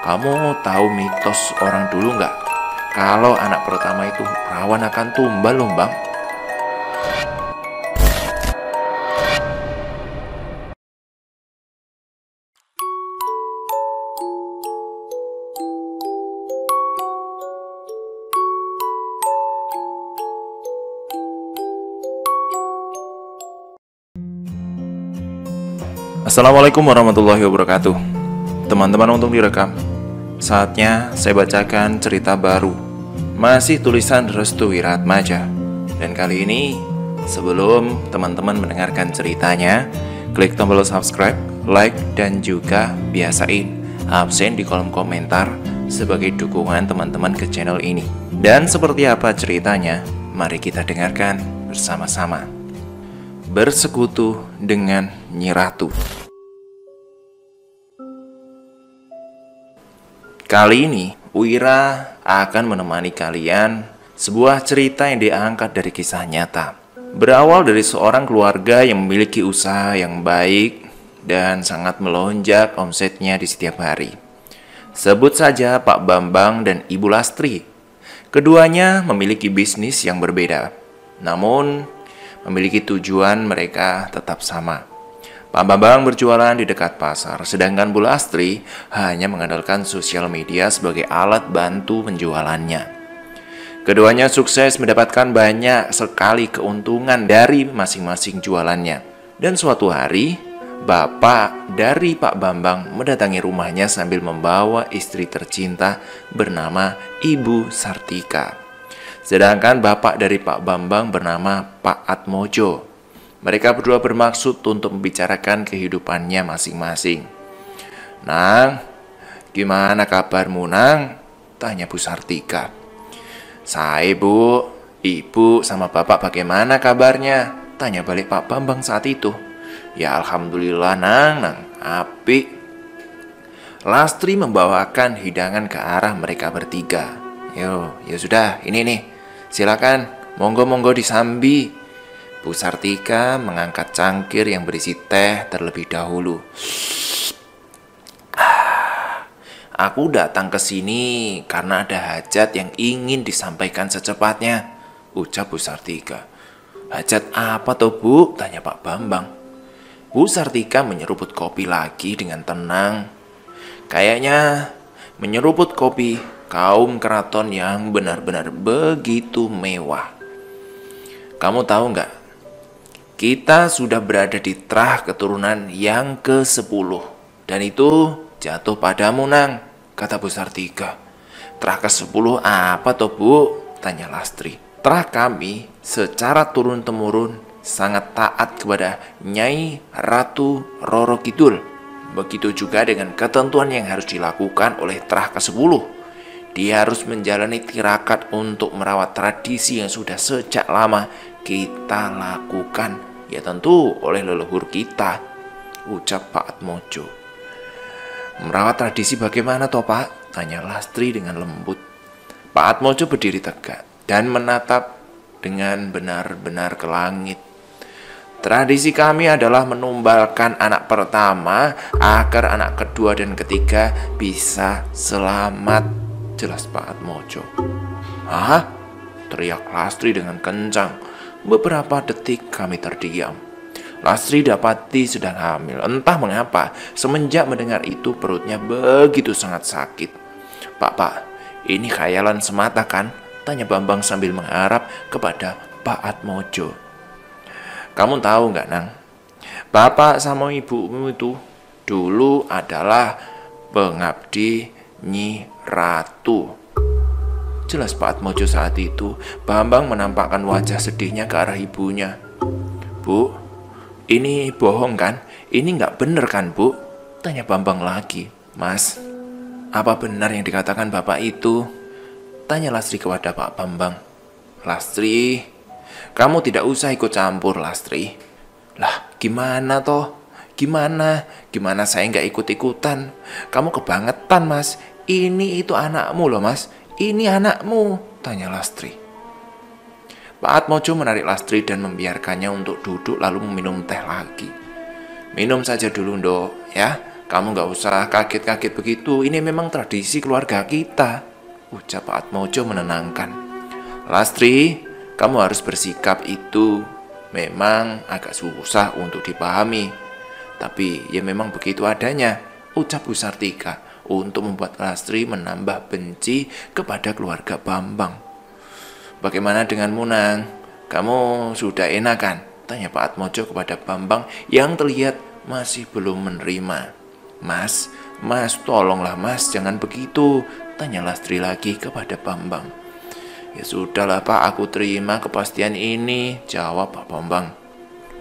Kamu tahu mitos orang dulu nggak? Kalau anak pertama itu rawan akan tumbal loh, Bang. Assalamualaikum warahmatullahi wabarakatuh. Teman-teman, untuk direkam. Saatnya saya bacakan cerita baru. Masih tulisan Restu Wiratmaja. Dan kali ini, sebelum teman-teman mendengarkan ceritanya, klik tombol subscribe, like, dan juga biasain absen di kolom komentar sebagai dukungan teman-teman ke channel ini. Dan seperti apa ceritanya, mari kita dengarkan bersama-sama. Bersekutu dengan Nyi Ratu. Kali ini, Wira akan menemani kalian sebuah cerita yang diangkat dari kisah nyata. Berawal dari seorang keluarga yang memiliki usaha yang baik dan sangat melonjak omsetnya di setiap hari. Sebut saja Pak Bambang dan Ibu Lastri. Keduanya memiliki bisnis yang berbeda, namun memiliki tujuan mereka tetap sama. Pak Bambang berjualan di dekat pasar, sedangkan Bu Lastri hanya mengandalkan sosial media sebagai alat bantu penjualannya. Keduanya sukses mendapatkan banyak sekali keuntungan dari masing-masing jualannya. Dan suatu hari, bapak dari Pak Bambang mendatangi rumahnya sambil membawa istri tercinta bernama Ibu Sartika. Sedangkan bapak dari Pak Bambang bernama Pak Atmojo. Mereka berdua bermaksud untuk membicarakan kehidupannya masing-masing. "Nang, gimana kabarmu, Nang?" tanya Bu Sartika. "Saya, Bu. Ibu sama bapak bagaimana kabarnya?" tanya balik Pak Bambang saat itu. "Ya alhamdulillah, Nang, apik." Lastri membawakan hidangan ke arah mereka bertiga. "Yo, ya sudah, ini nih. Silakan, monggo disambi." Bu Sartika mengangkat cangkir yang berisi teh terlebih dahulu. "Aku datang ke sini karena ada hajat yang ingin disampaikan secepatnya," ucap Bu Sartika. "Hajat apa toh, Bu?" tanya Pak Bambang. Bu Sartika menyeruput kopi lagi dengan tenang. Kayaknya menyeruput kopi kaum keraton yang benar-benar begitu mewah. "Kamu tahu nggak? Kita sudah berada di trah keturunan yang ke-10. Dan itu jatuh padamu, Nang," kata Bu Sartika. "Trah ke-10 apa toh, Bu?" tanya Lastri. "Trah kami secara turun-temurun sangat taat kepada Nyai Ratu Roro Kidul. Begitu juga dengan ketentuan yang harus dilakukan oleh trah ke-10. Dia harus menjalani tirakat untuk merawat tradisi yang sudah sejak lama kita lakukan, ya tentu oleh leluhur kita," ucap Pak Atmojo. "Merawat tradisi bagaimana toh, Pak?" tanya Lastri dengan lembut. Pak Atmojo berdiri tegak dan menatap dengan benar-benar ke langit. "Tradisi kami adalah menumbalkan anak pertama agar anak kedua dan ketiga bisa selamat," jelas Pak Atmojo. "Hah?" teriak Lastri dengan kencang. Beberapa detik kami terdiam. Lastri dapati sedang hamil. Entah mengapa, semenjak mendengar itu perutnya begitu sangat sakit. Pak, ini khayalan semata kan?" tanya Bambang sambil mengharap kepada Pak Atmojo. "Kamu tahu nggak, Nang? Bapak sama ibumu itu dulu adalah pengabdi Nyi Ratu," jelas Pak Atmojo saat itu. Bambang menampakkan wajah sedihnya ke arah ibunya. "Bu, ini bohong kan? Ini nggak bener kan, Bu?" tanya Bambang lagi. "Mas, apa benar yang dikatakan bapak itu?" tanya Lastri kepada Pak Bambang. "Lastri, kamu tidak usah ikut campur, Lastri." "Lah, gimana toh? Gimana saya nggak ikut-ikutan? Kamu kebangetan, Mas. Ini itu anakmu loh, Mas. Ini anakmu," tanya Lastri. Pak Atmojo menarik Lastri dan membiarkannya untuk duduk lalu meminum teh lagi. "Minum saja dulu, Ndok, ya," Kamu nggak usah kaget-kaget begitu, ini memang tradisi keluarga kita, ucap Pak Atmojo menenangkan. Lastri, kamu harus bersikap itu memang agak susah untuk dipahami. Tapi ya memang begitu adanya, ucap Bu Sartika untuk membuat Lastri menambah benci kepada keluarga Bambang. Bagaimana denganmu, Nang? Kamu sudah enak kan? Tanya Pak Atmojo kepada Bambang yang terlihat masih belum menerima. Mas, tolonglah mas, jangan begitu, tanya Lastri lagi kepada Bambang. Ya sudahlah Pak, aku terima kepastian ini, jawab Pak Bambang.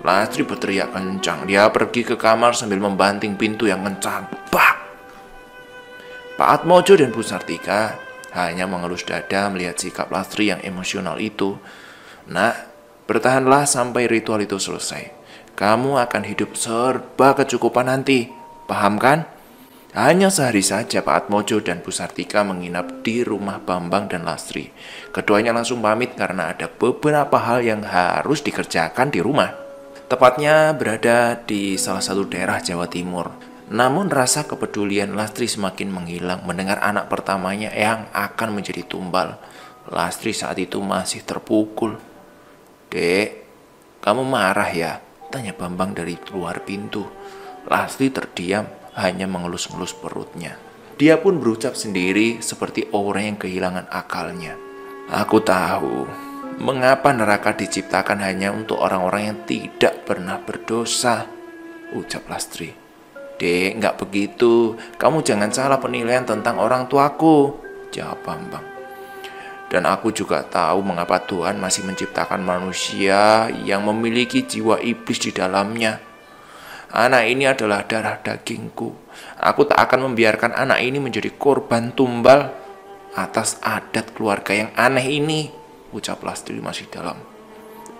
Lastri berteriak kencang, dia pergi ke kamar sambil membanting pintu yang kencang. Bak! Pak Atmojo dan Bu Sartika hanya mengelus dada melihat sikap Lastri yang emosional itu. Nak, bertahanlah sampai ritual itu selesai. Kamu akan hidup serba kecukupan nanti. Paham kan? Hanya sehari saja Pak Atmojo dan Bu Sartika menginap di rumah Bambang dan Lastri. Keduanya langsung pamit karena ada beberapa hal yang harus dikerjakan di rumah. Tepatnya berada di salah satu daerah Jawa Timur. Namun rasa kepedulian Lastri semakin menghilang mendengar anak pertamanya yang akan menjadi tumbal. Lastri saat itu masih terpukul. Dek, kamu marah ya? Tanya Bambang dari luar pintu. Lastri terdiam, hanya mengelus-ngelus perutnya. Dia pun berucap sendiri seperti orang yang kehilangan akalnya. Aku tahu, mengapa neraka diciptakan hanya untuk orang-orang yang tidak pernah berdosa, ucap Lastri. Dek, nggak begitu. Kamu jangan salah penilaian tentang orang tuaku, jawab Bambang. Dan aku juga tahu mengapa Tuhan masih menciptakan manusia yang memiliki jiwa iblis di dalamnya. Anak ini adalah darah dagingku. Aku tak akan membiarkan anak ini menjadi korban tumbal atas adat keluarga yang aneh ini, ucap Lastri masih dalam.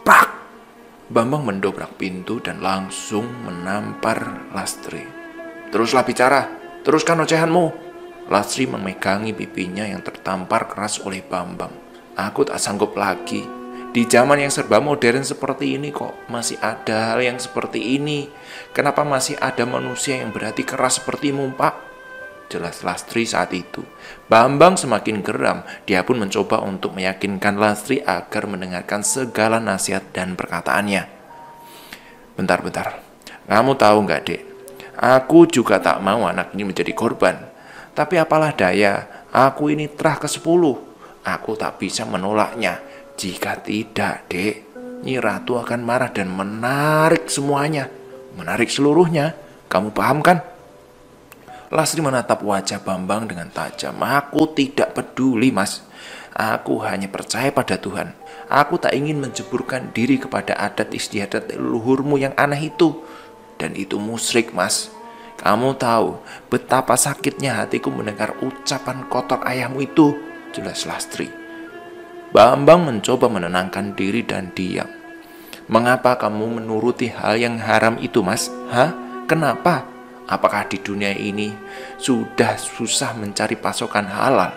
Prak! Bambang mendobrak pintu dan langsung menampar Lastri. Teruslah bicara, teruskan ocehanmu. Lastri memegangi pipinya yang tertampar keras oleh Bambang. Aku tak sanggup lagi. Di zaman yang serba modern seperti ini kok masih ada hal yang seperti ini. Kenapa masih ada manusia yang berhati keras sepertimu, Pak? Jelas Lastri saat itu. Bambang semakin geram. Dia pun mencoba untuk meyakinkan Lastri agar mendengarkan segala nasihat dan perkataannya. Bentar. Kamu tahu nggak, Dek? Aku juga tak mau anak ini menjadi korban. Tapi apalah daya, aku ini terah ke-10. Aku tak bisa menolaknya. Jika tidak, Dek, Nyi Ratu akan marah dan menarik semuanya. Menarik seluruhnya. Kamu paham kan? Lastri menatap wajah Bambang dengan tajam. Aku tidak peduli, Mas. Aku hanya percaya pada Tuhan. Aku tak ingin menjeburkan diri kepada adat istiadat leluhurmu yang aneh itu. Dan itu musyrik, Mas. Kamu tahu betapa sakitnya hatiku mendengar ucapan kotor ayahmu itu, jelas Lastri. Bambang mencoba menenangkan diri dan diam. Mengapa kamu menuruti hal yang haram itu, Mas? Hah? Kenapa? Apakah di dunia ini sudah susah mencari pasokan halal?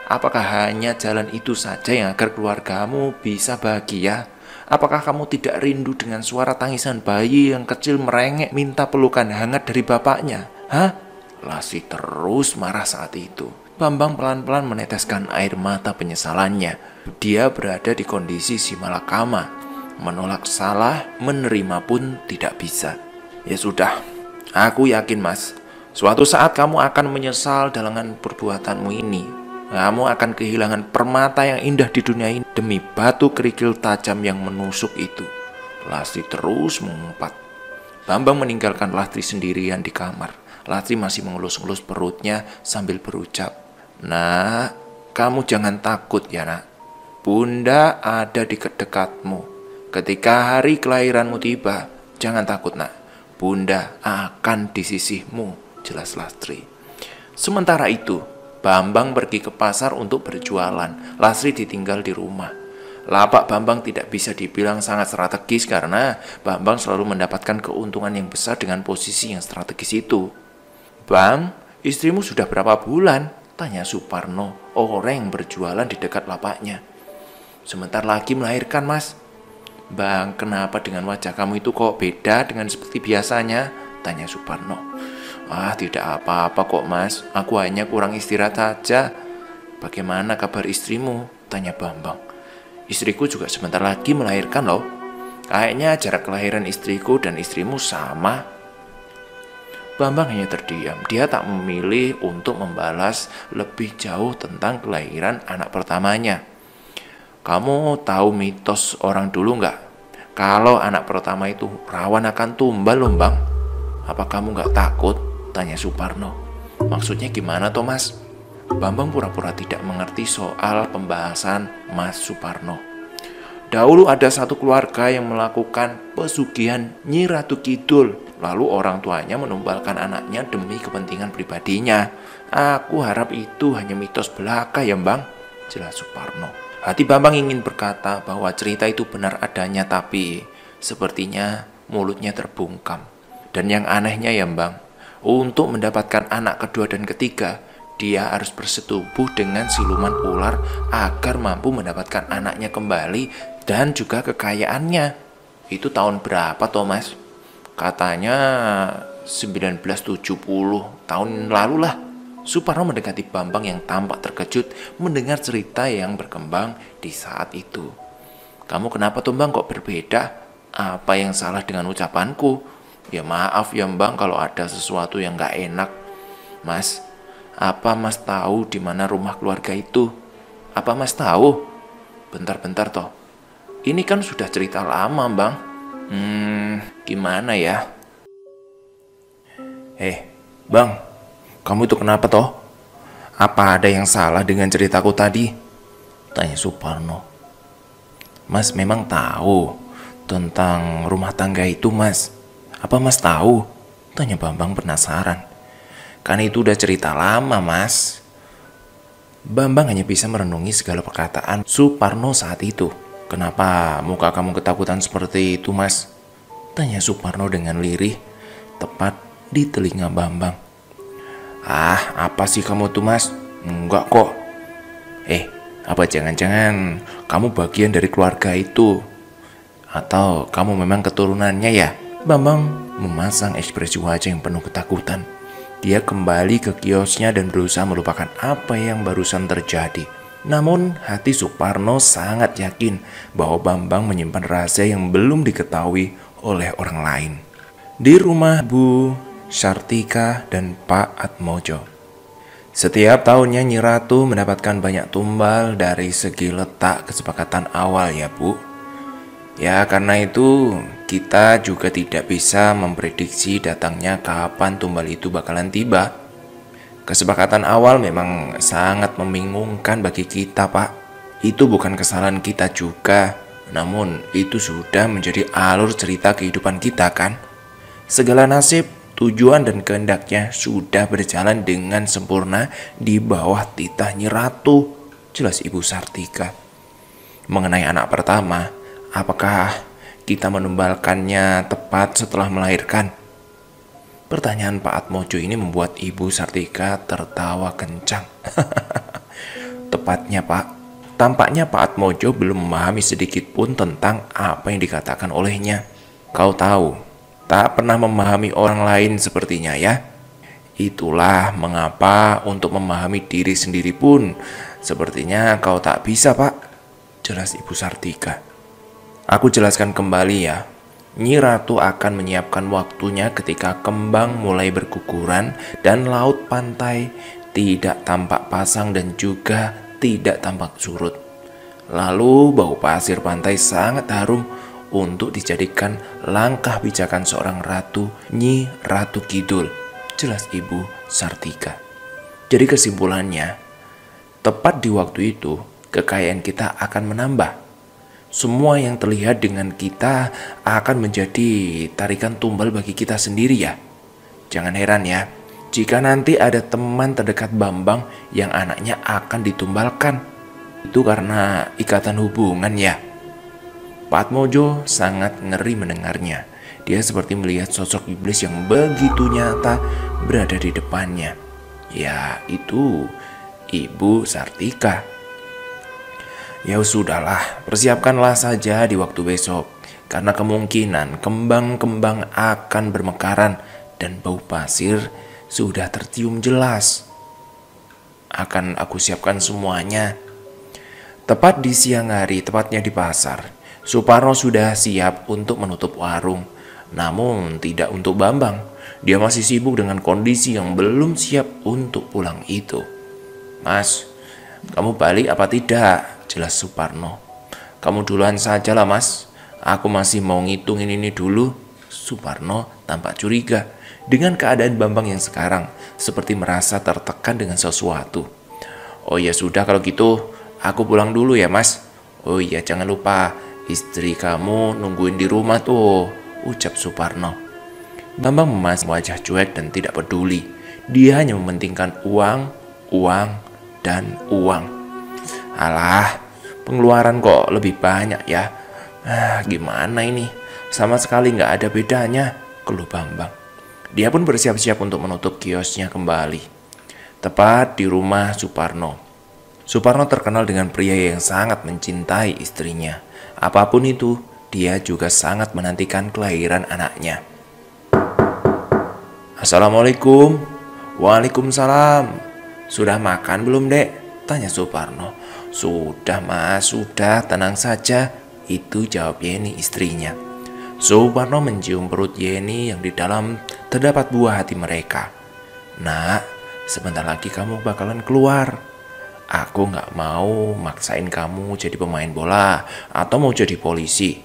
Apakah hanya jalan itu saja yang agar keluargamu bisa bahagia? Apakah kamu tidak rindu dengan suara tangisan bayi yang kecil merengek minta pelukan hangat dari bapaknya? Hah? Lastri terus marah saat itu. Bambang pelan-pelan meneteskan air mata penyesalannya. Dia berada di kondisi si malakama. Menolak salah, menerima pun tidak bisa. Ya sudah, aku yakin, Mas. Suatu saat kamu akan menyesal dengan perbuatanmu ini. Kamu akan kehilangan permata yang indah di dunia ini demi batu kerikil tajam yang menusuk itu. Lastri terus mengumpat. Bambang meninggalkan Lastri sendirian di kamar. Lastri masih mengelus-elus perutnya sambil berucap, Nak, kamu jangan takut ya, Nak. Bunda ada di dekatmu. Ketika hari kelahiranmu tiba, jangan takut, Nak. Bunda akan di sisimu, jelas Lastri. Sementara itu, Bambang pergi ke pasar untuk berjualan. Lastri ditinggal di rumah. Lapak Bambang tidak bisa dibilang sangat strategis karena Bambang selalu mendapatkan keuntungan yang besar dengan posisi yang strategis itu. Bang, istrimu sudah berapa bulan? Tanya Suparno, orang yang berjualan di dekat lapaknya. Sebentar lagi melahirkan, Mas. Bang, kenapa dengan wajah kamu itu kok beda dengan seperti biasanya? Tanya Suparno. Ah, tidak apa-apa kok mas, aku hanya kurang istirahat saja. Bagaimana kabar istrimu? Tanya Bambang. Istriku juga sebentar lagi melahirkan loh. Kayaknya jarak kelahiran istriku dan istrimu sama. Bambang hanya terdiam. Dia tak memilih untuk membalas lebih jauh tentang kelahiran anak pertamanya. Kamu tahu mitos orang dulu nggak? Kalau anak pertama itu rawan akan tumbal loh bang. Apa kamu nggak takut? Tanya Suparno. Maksudnya gimana Thomas? Bambang pura-pura tidak mengerti soal pembahasan Mas Suparno. Dahulu ada satu keluarga yang melakukan pesugihan Nyi Ratu Kidul. Lalu orang tuanya menumbalkan anaknya demi kepentingan pribadinya. Aku harap itu hanya mitos belaka ya bang, jelas Suparno. Hati Bambang ingin berkata bahwa cerita itu benar adanya, tapi sepertinya mulutnya terbungkam. Dan yang anehnya ya bang, untuk mendapatkan anak kedua dan ketiga, dia harus bersetubuh dengan siluman ular agar mampu mendapatkan anaknya kembali dan juga kekayaannya. Itu tahun berapa Thomas? Katanya 1970 tahun lalu lah. Suparno mendekati Bambang yang tampak terkejut mendengar cerita yang berkembang di saat itu. Kamu kenapa tuh bang kok berbeda? Apa yang salah dengan ucapanku? Ya maaf ya bang kalau ada sesuatu yang gak enak. Mas, apa mas tahu di mana rumah keluarga itu? Apa mas tahu? Bentar-bentar toh. Ini kan sudah cerita lama bang. Gimana ya? Bang, kamu itu kenapa toh? Apa ada yang salah dengan ceritaku tadi? Tanya Suparno. Mas memang tahu tentang rumah tangga itu mas. Apa mas tahu? Tanya Bambang penasaran. Kan itu udah cerita lama mas. Bambang hanya bisa merenungi segala perkataan Suparno saat itu. Kenapa muka kamu ketakutan seperti itu mas? Tanya Suparno dengan lirih, tepat di telinga Bambang. Ah, apa sih kamu tuh mas? Enggak kok. Apa jangan-jangan kamu bagian dari keluarga itu? Atau kamu memang keturunannya ya? Bambang memasang ekspresi wajah yang penuh ketakutan. Dia kembali ke kiosnya dan berusaha melupakan apa yang barusan terjadi. Namun hati Suparno sangat yakin bahwa Bambang menyimpan rahasia yang belum diketahui oleh orang lain. Di rumah Bu Sartika dan Pak Atmojo. Setiap tahunnya Nyi Ratu mendapatkan banyak tumbal dari segi letak kesepakatan awal ya Bu. Ya karena itu kita juga tidak bisa memprediksi datangnya kapan tumbal itu bakalan tiba. Kesepakatan awal memang sangat membingungkan bagi kita Pak. Itu bukan kesalahan kita juga, namun itu sudah menjadi alur cerita kehidupan kita kan. Segala nasib, tujuan dan kehendaknya sudah berjalan dengan sempurna di bawah titah Nyi Ratu, jelas Ibu Sartika. Mengenai anak pertama, apakah kita menumbalkannya tepat setelah melahirkan? Pertanyaan Pak Atmojo ini membuat Ibu Sartika tertawa kencang. Tepatnya Pak, tampaknya Pak Atmojo belum memahami sedikit pun tentang apa yang dikatakan olehnya. Kau tahu, tak pernah memahami orang lain sepertinya ya. Itulah mengapa untuk memahami diri sendiri pun sepertinya kau tak bisa Pak, jelas Ibu Sartika. Aku jelaskan kembali ya. Nyi Ratu akan menyiapkan waktunya ketika kembang mulai berguguran dan laut pantai tidak tampak pasang dan juga tidak tampak surut. Lalu bau pasir pantai sangat harum untuk dijadikan langkah pijakan seorang ratu, Nyi Ratu Kidul, jelas Ibu Sartika. Jadi kesimpulannya, tepat di waktu itu kekayaan kita akan menambah. Semua yang terlihat dengan kita akan menjadi tarikan tumbal bagi kita sendiri ya. Jangan heran ya, jika nanti ada teman terdekat Bambang yang anaknya akan ditumbalkan. Itu karena ikatan hubungan ya. Pak Atmojo sangat ngeri mendengarnya. Dia seperti melihat sosok iblis yang begitu nyata berada di depannya. Ya, itu Ibu Sartika. Ya sudahlah, persiapkanlah saja di waktu besok. Karena kemungkinan kembang-kembang akan bermekaran dan bau pasir sudah tercium jelas. Akan aku siapkan semuanya. Tepat di siang hari, tepatnya di pasar, Suparno sudah siap untuk menutup warung. Namun tidak untuk Bambang. Dia masih sibuk dengan kondisi yang belum siap untuk pulang itu. "Mas, kamu balik apa tidak?" jelas Suparno. "Kamu duluan saja lah mas, aku masih mau ngitungin ini dulu." Suparno tampak curiga dengan keadaan Bambang yang sekarang, seperti merasa tertekan dengan sesuatu. "Oh ya sudah kalau gitu, aku pulang dulu ya mas. Oh iya jangan lupa, istri kamu nungguin di rumah tuh," ucap Suparno. Bambang memasang wajah cuek dan tidak peduli. Dia hanya mementingkan uang, dan uang. "Alah, pengeluaran kok lebih banyak ya. Gimana ini? Sama sekali nggak ada bedanya," keluh Bambang. Dia pun bersiap-siap untuk menutup kiosnya kembali. Tepat di rumah Suparno. Suparno terkenal dengan pria yang sangat mencintai istrinya. Apapun itu, dia juga sangat menantikan kelahiran anaknya. "Assalamualaikum." "Waalaikumsalam. Sudah makan belum, Dek?" tanya Suparno. "Sudah mas, sudah, tenang saja," itu jawab Yeni istrinya. Suparno mencium perut Yeni yang di dalam terdapat buah hati mereka. "Nak, sebentar lagi kamu bakalan keluar. Aku gak mau maksain kamu jadi pemain bola atau mau jadi polisi.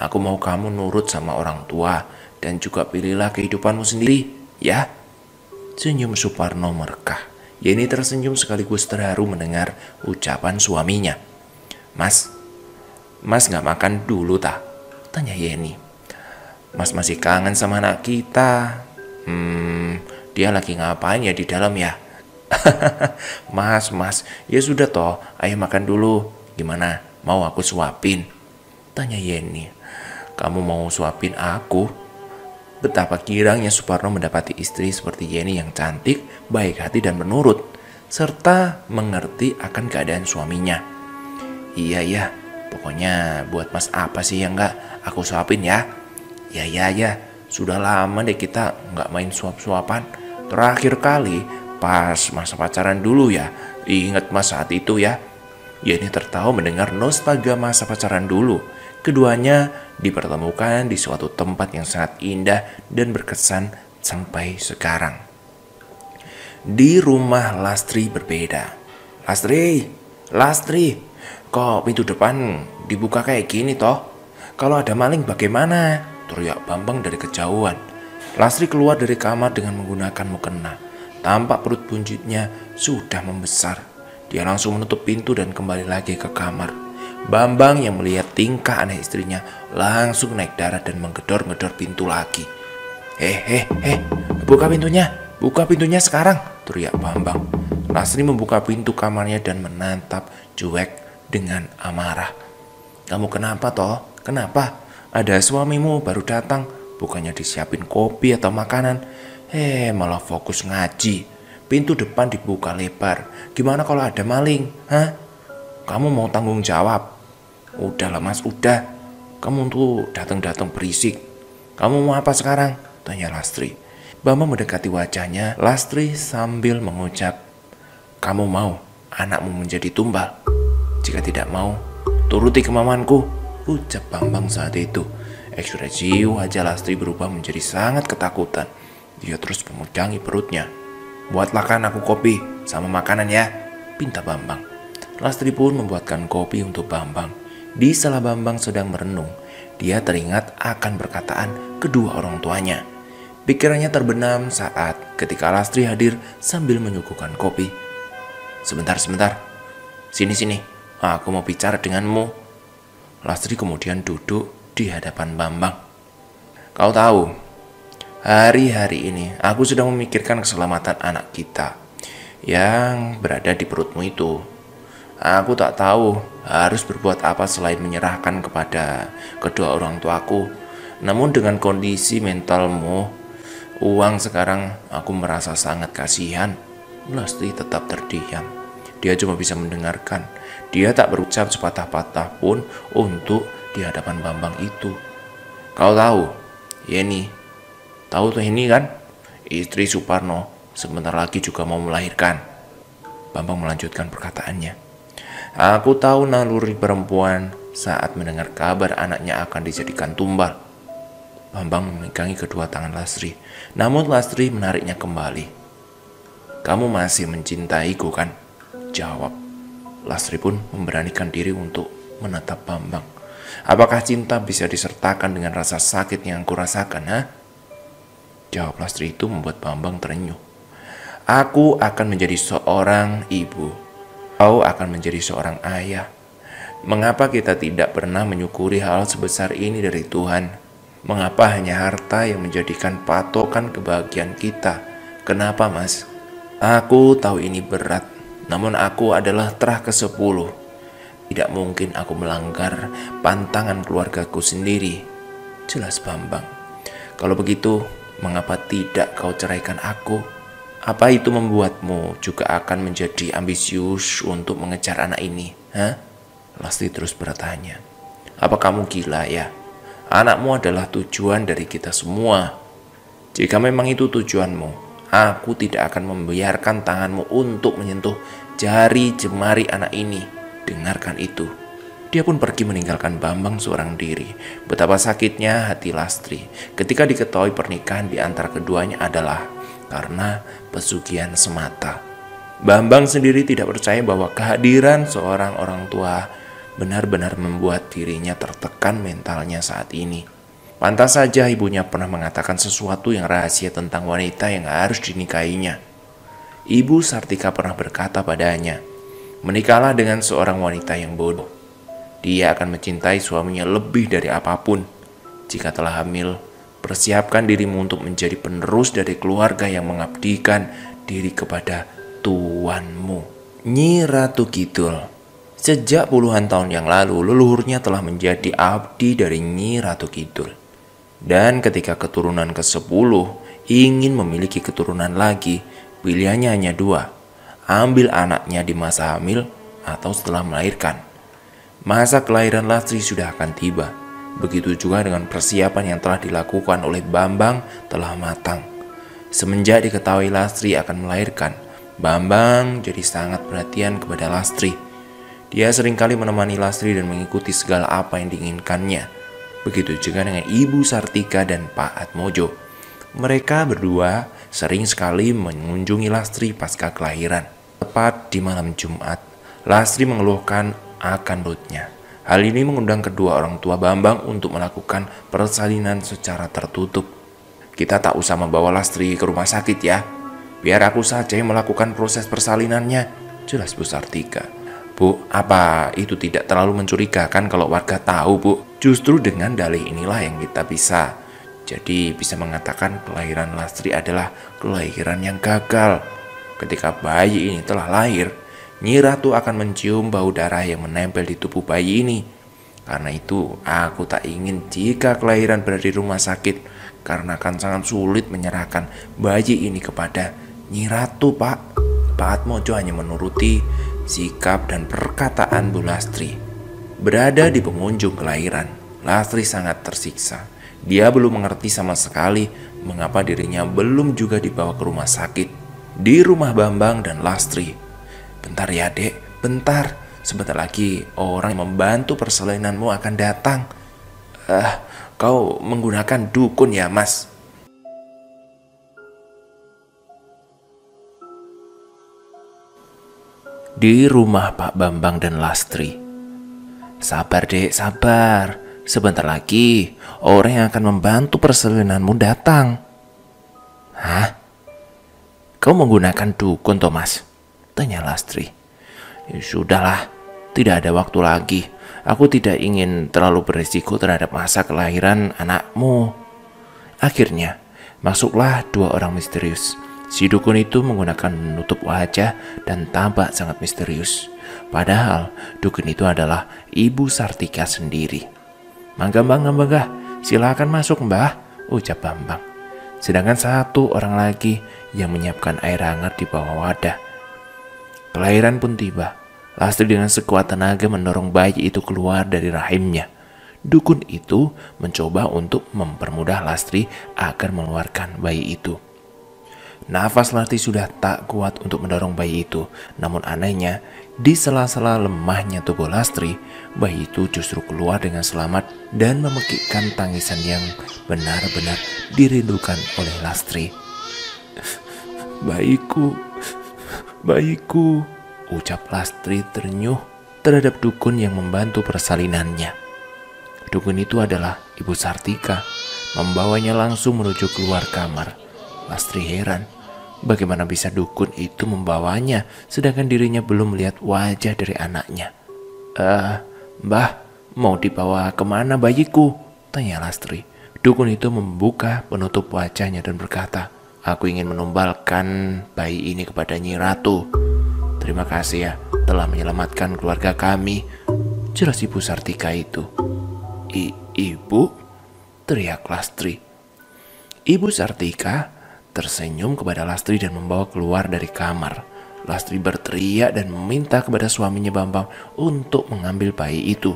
Aku mau kamu nurut sama orang tua dan juga pilihlah kehidupanmu sendiri, ya." Senyum Suparno merekah. Yeni tersenyum sekaligus terharu mendengar ucapan suaminya. Mas gak makan dulu tak?" tanya Yeni. "Mas masih kangen sama anak kita. Dia lagi ngapain ya di dalam ya?" Mas, ya sudah toh, ayo makan dulu. Gimana, mau aku suapin?" tanya Yeni. "Kamu mau suapin aku?" Betapa girangnya Suparno mendapati istri seperti Yeni yang cantik, baik hati dan menurut, serta mengerti akan keadaan suaminya. "Iya ya, pokoknya buat mas apa sih yang gak aku suapin ya?" Ya, sudah lama deh kita gak main suap-suapan. Terakhir kali pas masa pacaran dulu ya. Ingat mas saat itu ya?" Yeni tertawa mendengar nostalgia masa pacaran dulu. Keduanya dipertemukan di suatu tempat yang sangat indah dan berkesan sampai sekarang. Di rumah Lastri berbeda. Lastri, kok pintu depan dibuka kayak gini toh? Kalau ada maling bagaimana?" teriak Bambang dari kejauhan. Lastri keluar dari kamar dengan menggunakan mukena. Tampak perut buncitnya sudah membesar. Dia langsung menutup pintu dan kembali lagi ke kamar. Bambang yang melihat tingkah aneh istrinya langsung naik darah dan menggedor-gedor pintu lagi. Buka pintunya sekarang," teriak Bambang. Lastri membuka pintu kamarnya dan menatap cuek dengan amarah. "Kamu kenapa toh? Kenapa? Ada suamimu baru datang, bukannya disiapin kopi atau makanan. Malah fokus ngaji. Pintu depan dibuka lebar. Gimana kalau ada maling? Kamu mau tanggung jawab?" "Udahlah mas, udah. Kamu tuh datang-datang berisik. Kamu mau apa sekarang?" tanya Lastri. Bambang mendekati wajahnya Lastri sambil mengucap, "Kamu mau anakmu menjadi tumbal? Jika tidak mau, turuti kemauanku," ucap Bambang saat itu. Ekspresi wajah Lastri berubah menjadi sangat ketakutan. Dia terus memegangi perutnya. "Buatlah aku kopi sama makanan ya," pinta Bambang. Lastri pun membuatkan kopi untuk Bambang. Di sela Bambang sedang merenung, dia teringat akan perkataan kedua orang tuanya. Pikirannya terbenam saat ketika Lastri hadir sambil menyuguhkan kopi. Sebentar. Sini. Aku mau bicara denganmu." Lastri kemudian duduk di hadapan Bambang. "Kau tahu, hari-hari ini aku sedang memikirkan keselamatan anak kita yang berada di perutmu itu. Aku tak tahu harus berbuat apa selain menyerahkan kepada kedua orang tuaku. Namun dengan kondisi mentalmu, uang sekarang aku merasa sangat kasihan." Lastri tetap terdiam. Dia cuma bisa mendengarkan. Dia tak berucap sepatah-patah pun untuk di hadapan Bambang itu. "Kau tahu, Yeni. Tahu tuh ini kan? Istri Suparno. sebentar lagi juga mau melahirkan. Bambang melanjutkan perkataannya. Aku tahu naluri perempuan saat mendengar kabar anaknya akan dijadikan tumbal. Bambang memegangi kedua tangan Lastri, namun Lastri menariknya kembali. Kamu masih mencintaiku kan? Jawab. Lastri pun memberanikan diri untuk menatap Bambang. Apakah cinta bisa disertakan dengan rasa sakit yang aku rasakan, ha? Jawab Lastri itu membuat Bambang terenyuh. Aku akan menjadi seorang ibu. Kau akan menjadi seorang ayah. Mengapa kita tidak pernah menyukuri hal sebesar ini dari Tuhan? Mengapa hanya harta yang menjadikan patokan kebahagiaan kita? Kenapa, Mas? Aku tahu ini berat, namun aku adalah terah ke-10. Tidak mungkin aku melanggar pantangan keluargaku sendiri. Jelas Bambang. Kalau begitu, mengapa tidak kau ceraikan aku? Apa itu membuatmu juga akan menjadi ambisius untuk mengejar anak ini? Hah? Lastri terus bertanya. Apa kamu gila ya? Anakmu adalah tujuan dari kita semua. Jika memang itu tujuanmu, aku tidak akan membiarkan tanganmu untuk menyentuh jari jemari anak ini. Dengarkan itu. Dia pun pergi meninggalkan Bambang seorang diri. Betapa sakitnya hati Lastri ketika diketahui pernikahan di antara keduanya adalah karena pesugihan semata. Bambang sendiri tidak percaya bahwa kehadiran seorang orang tua benar-benar membuat dirinya tertekan mentalnya saat ini. Pantas saja ibunya pernah mengatakan sesuatu yang rahasia tentang wanita yang harus dinikahinya. Ibu Sartika pernah berkata padanya, menikahlah dengan seorang wanita yang bodoh. Dia akan mencintai suaminya lebih dari apapun. Jika telah hamil, persiapkan dirimu untuk menjadi penerus dari keluarga yang mengabdikan diri kepada tuanmu. Nyi Ratu Kidul. Sejak puluhan tahun yang lalu, leluhurnya telah menjadi abdi dari Nyi Ratu Kidul. Dan ketika keturunan ke-10 ingin memiliki keturunan lagi, pilihannya hanya 2. Ambil anaknya di masa hamil atau setelah melahirkan. Masa kelahiran Lastri sudah akan tiba. Begitu juga dengan persiapan yang telah dilakukan oleh Bambang telah matang. Semenjak diketahui Lastri akan melahirkan, Bambang jadi sangat perhatian kepada Lastri. Dia seringkali menemani Lastri dan mengikuti segala apa yang diinginkannya. Begitu juga dengan Ibu Sartika dan Pak Atmojo. Mereka berdua sering sekali mengunjungi Lastri pasca kelahiran. Tepat di malam Jumat, Lastri mengeluhkan akan perutnya. Hal ini mengundang kedua orang tua Bambang untuk melakukan persalinan secara tertutup. Kita tak usah membawa Lastri ke rumah sakit ya. Biar aku saja yang melakukan proses persalinannya, jelas Bu Sartika. Bu, apa itu tidak terlalu mencurigakan kalau warga tahu, Bu? Justru dengan dalih inilah yang kita bisa mengatakan kelahiran Lastri adalah kelahiran yang gagal. Ketika bayi ini telah lahir, Nyi Ratu akan mencium bau darah yang menempel di tubuh bayi ini. Karena itu, aku tak ingin jika kelahiran berada di rumah sakit, karena akan sangat sulit menyerahkan bayi ini kepada Nyi Ratu, Pak. Pak Atmojo hanya menuruti sikap dan perkataan Bu Lastri. Berada di pengunjung kelahiran, Lastri sangat tersiksa. Dia belum mengerti sama sekali mengapa dirinya belum juga dibawa ke rumah sakit. Di rumah Bambang dan Lastri. Bentar ya dek, bentar. Sebentar lagi orang yang membantu persalinanmu akan datang. Kau menggunakan dukun ya, Mas? Di rumah Pak Bambang dan Lastri. Sabar dek, sabar. Sebentar lagi orang yang akan membantu persalinanmu datang. Hah? Kau menggunakan dukun, Thomas? Tanya Lastri. Ya, sudahlah, tidak ada waktu lagi. Aku tidak ingin terlalu berisiko terhadap masa kelahiran anakmu. Akhirnya, masuklah 2 orang misterius. Si dukun itu menggunakan menutup wajah dan tampak sangat misterius. Padahal dukun itu adalah Ibu Sartika sendiri. Mangga, silakan masuk Mbah, ucap Bambang. Sedangkan 1 orang lagi yang menyiapkan air hangat di bawah wadah. Kelahiran pun tiba. Lastri dengan sekuat tenaga mendorong bayi itu keluar dari rahimnya. Dukun itu mencoba untuk mempermudah Lastri agar mengeluarkan bayi itu. Nafas Lastri sudah tak kuat untuk mendorong bayi itu. Namun anehnya, di sela-sela lemahnya tubuh Lastri, bayi itu justru keluar dengan selamat dan memekikkan tangisan yang benar-benar dirindukan oleh Lastri. "Bayiku, bayiku," ucap Lastri ternyuh terhadap dukun yang membantu persalinannya. Dukun itu adalah Ibu Sartika, membawanya langsung menuju keluar kamar. Lastri heran, bagaimana bisa dukun itu membawanya sedangkan dirinya belum melihat wajah dari anaknya. Mbah, mau dibawa kemana bayiku?" tanya Lastri. Dukun itu membuka penutup wajahnya dan berkata, "Aku ingin menumbalkan bayi ini kepada Nyi Ratu. Terima kasih ya telah menyelamatkan keluarga kami," jelas Ibu Sartika itu. Ibu?" teriak Lastri. Ibu Sartika tersenyum kepada Lastri dan membawa keluar dari kamar. Lastri berteriak dan meminta kepada suaminya Bambang untuk mengambil bayi itu.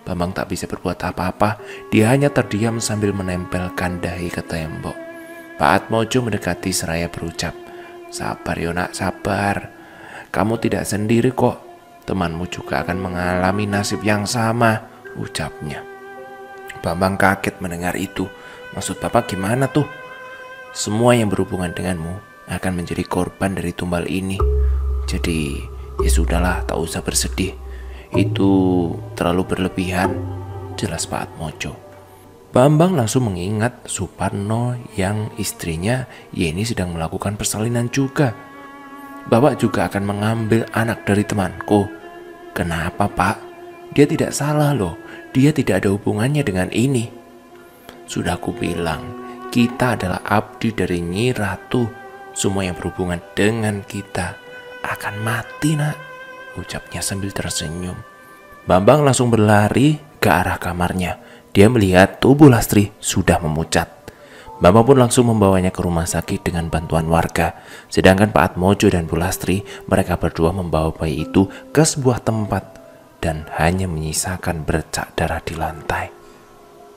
Bambang tak bisa berbuat apa-apa, dia hanya terdiam sambil menempelkan dahi ke tembok. Pak Atmojo mendekati seraya berucap, "Sabar Yonak, sabar. Kamu tidak sendiri kok. Temanmu juga akan mengalami nasib yang sama," ucapnya. Bambang kaget mendengar itu. "Maksud Bapak gimana tuh?" "Semua yang berhubungan denganmu akan menjadi korban dari tumbal ini. Jadi ya sudahlah, tak usah bersedih. Itu terlalu berlebihan," jelas Pak Atmojo. Bambang langsung mengingat Suparno yang istrinya Yeni sedang melakukan persalinan juga. "Bapak juga akan mengambil anak dari temanku." "Kenapa Pak? Dia tidak salah loh. Dia tidak ada hubungannya dengan ini." "Sudah aku bilang, kita adalah abdi dari Nyi Ratu. Semua yang berhubungan dengan kita akan mati nak," ucapnya sambil tersenyum. Bambang langsung berlari ke arah kamarnya. Dia melihat tubuh Lastri sudah memucat. Bambang pun langsung membawanya ke rumah sakit dengan bantuan warga. Sedangkan Pak Atmojo dan Bu Lastri, mereka berdua membawa bayi itu ke sebuah tempat dan hanya menyisakan bercak darah di lantai.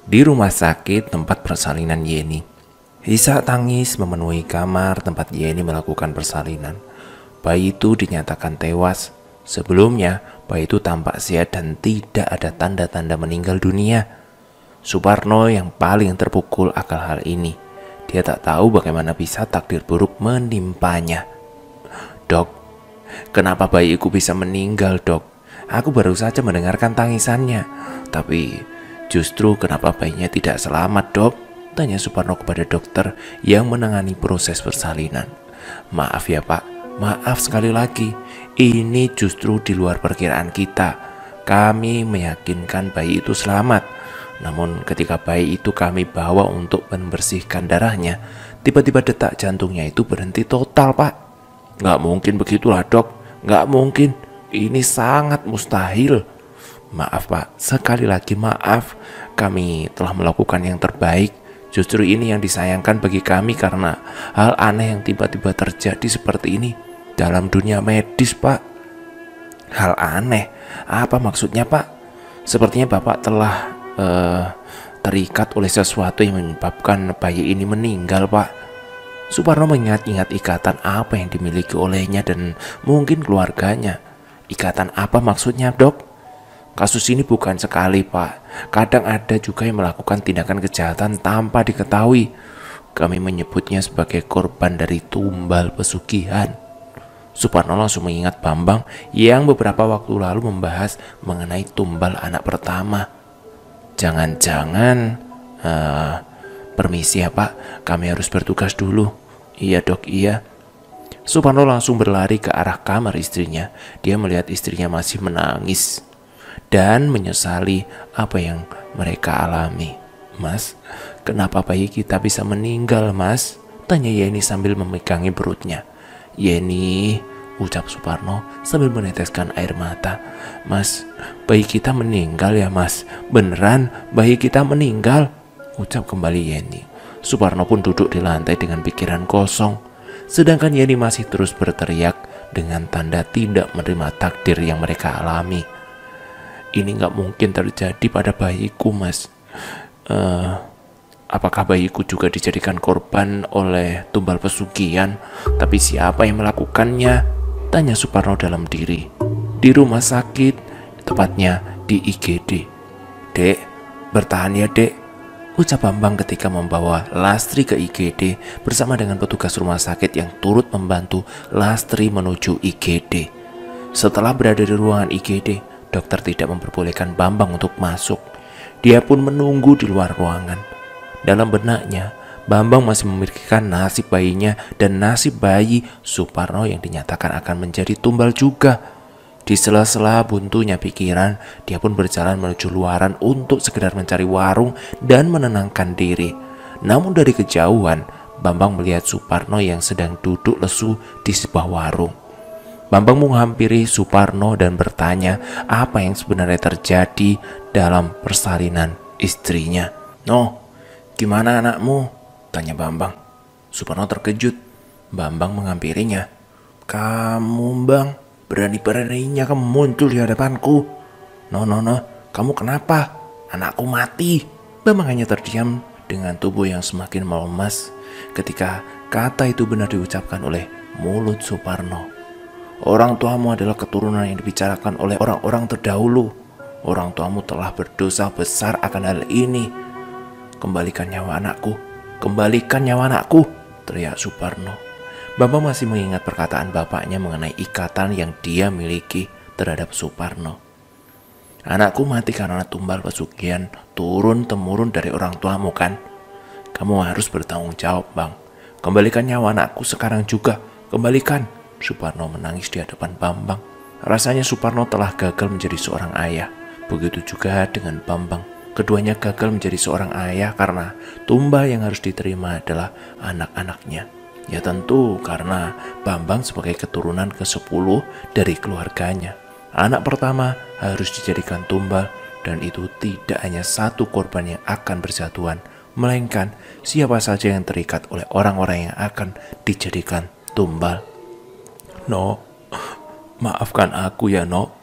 Di rumah sakit tempat persalinan Yeni, isak tangis memenuhi kamar tempat Yeni melakukan persalinan. Bayi itu dinyatakan tewas. Sebelumnya, bayi itu tampak sehat dan tidak ada tanda-tanda meninggal dunia. Suparno yang paling terpukul akal hal ini. Dia tak tahu bagaimana bisa takdir buruk menimpanya. "Dok, kenapa bayiku bisa meninggal, Dok? Aku baru saja mendengarkan tangisannya. Tapi justru kenapa bayinya tidak selamat, Dok?" tanya Suparno kepada dokter yang menangani proses persalinan. "Maaf ya Pak, maaf sekali lagi. Ini justru di luar perkiraan kita. Kami meyakinkan bayi itu selamat. Namun ketika bayi itu kami bawa untuk membersihkan darahnya, tiba-tiba detak jantungnya itu berhenti total Pak." "Nggak mungkin begitulah Dok, nggak mungkin. Ini sangat mustahil." "Maaf Pak, sekali lagi maaf. Kami telah melakukan yang terbaik. Justru ini yang disayangkan bagi kami karena hal aneh yang tiba-tiba terjadi seperti ini dalam dunia medis Pak." "Hal aneh? Apa maksudnya Pak? Sepertinya Bapak telah terikat oleh sesuatu yang menyebabkan bayi ini meninggal Pak." Suparno mengingat-ingat ikatan apa yang dimiliki olehnya dan mungkin keluarganya. "Ikatan apa maksudnya Dok?" "Kasus ini bukan sekali Pak. Kadang ada juga yang melakukan tindakan kejahatan tanpa diketahui. Kami menyebutnya sebagai korban dari tumbal pesugihan." Suparno langsung mengingat Bambang yang beberapa waktu lalu membahas mengenai tumbal anak pertama. "Jangan-jangan permisi ya Pak, kami harus bertugas dulu." "Iya Dok, iya." Suparno langsung berlari ke arah kamar istrinya. Dia melihat istrinya masih menangis dan menyesali apa yang mereka alami. "Mas, kenapa bayi kita bisa meninggal Mas?" tanya Yeni sambil memegangi perutnya. "Yeni," ucap Suparno sambil meneteskan air mata. "Mas, bayi kita meninggal ya Mas? Beneran bayi kita meninggal?" ucap kembali Yeni. Suparno pun duduk di lantai dengan pikiran kosong. Sedangkan Yeni masih terus berteriak dengan tanda tidak menerima takdir yang mereka alami. "Ini gak mungkin terjadi pada bayiku Mas. apakah bayiku juga dijadikan korban oleh tumbal pesugihan? Tapi siapa yang melakukannya? Tanya Suparno dalam diri. Di rumah sakit, tepatnya di IGD. Dek, bertahan ya dek, ucap Bambang ketika membawa Lastri ke IGD bersama dengan petugas rumah sakit yang turut membantu Lastri menuju IGD. Setelah berada di ruangan IGD, dokter tidak memperbolehkan Bambang untuk masuk. Dia pun menunggu di luar ruangan. Dalam benaknya, Bambang masih memikirkan nasib bayinya dan nasib bayi Suparno yang dinyatakan akan menjadi tumbal juga. Di sela-sela buntunya pikiran, dia pun berjalan menuju luaran untuk sekedar mencari warung dan menenangkan diri. Namun dari kejauhan, Bambang melihat Suparno yang sedang duduk lesu di sebuah warung. Bambang menghampiri Suparno dan bertanya apa yang sebenarnya terjadi dalam persalinan istrinya. "No, gimana anakmu?" tanya Bambang. Suparno terkejut. Bambang menghampirinya. "Kamu, Bang, berani-beraninya kamu muncul di hadapanku. No, kamu kenapa? Anakku mati." Bambang hanya terdiam dengan tubuh yang semakin melemas ketika kata itu benar diucapkan oleh mulut Suparno. "Orang tuamu adalah keturunan yang dibicarakan oleh orang-orang terdahulu. Orang tuamu telah berdosa besar akan hal ini. Kembalikan nyawa anakku, kembalikan nyawa anakku," teriak Suparno. Bambang masih mengingat perkataan bapaknya mengenai ikatan yang dia miliki terhadap Suparno. "Anakku mati karena tumbal pesugihan turun-temurun dari orang tuamu kan? Kamu harus bertanggung jawab, Bang. Kembalikan nyawa anakku sekarang juga, kembalikan." Suparno menangis di hadapan Bambang. Rasanya Suparno telah gagal menjadi seorang ayah. Begitu juga dengan Bambang. Keduanya gagal menjadi seorang ayah karena tumbal yang harus diterima adalah anak-anaknya. Ya tentu karena Bambang sebagai keturunan ke-10 dari keluarganya. Anak pertama harus dijadikan tumbal, dan itu tidak hanya satu korban yang akan berjatuhan, melainkan siapa saja yang terikat oleh orang-orang yang akan dijadikan tumbal. "No, maafkan aku ya, No.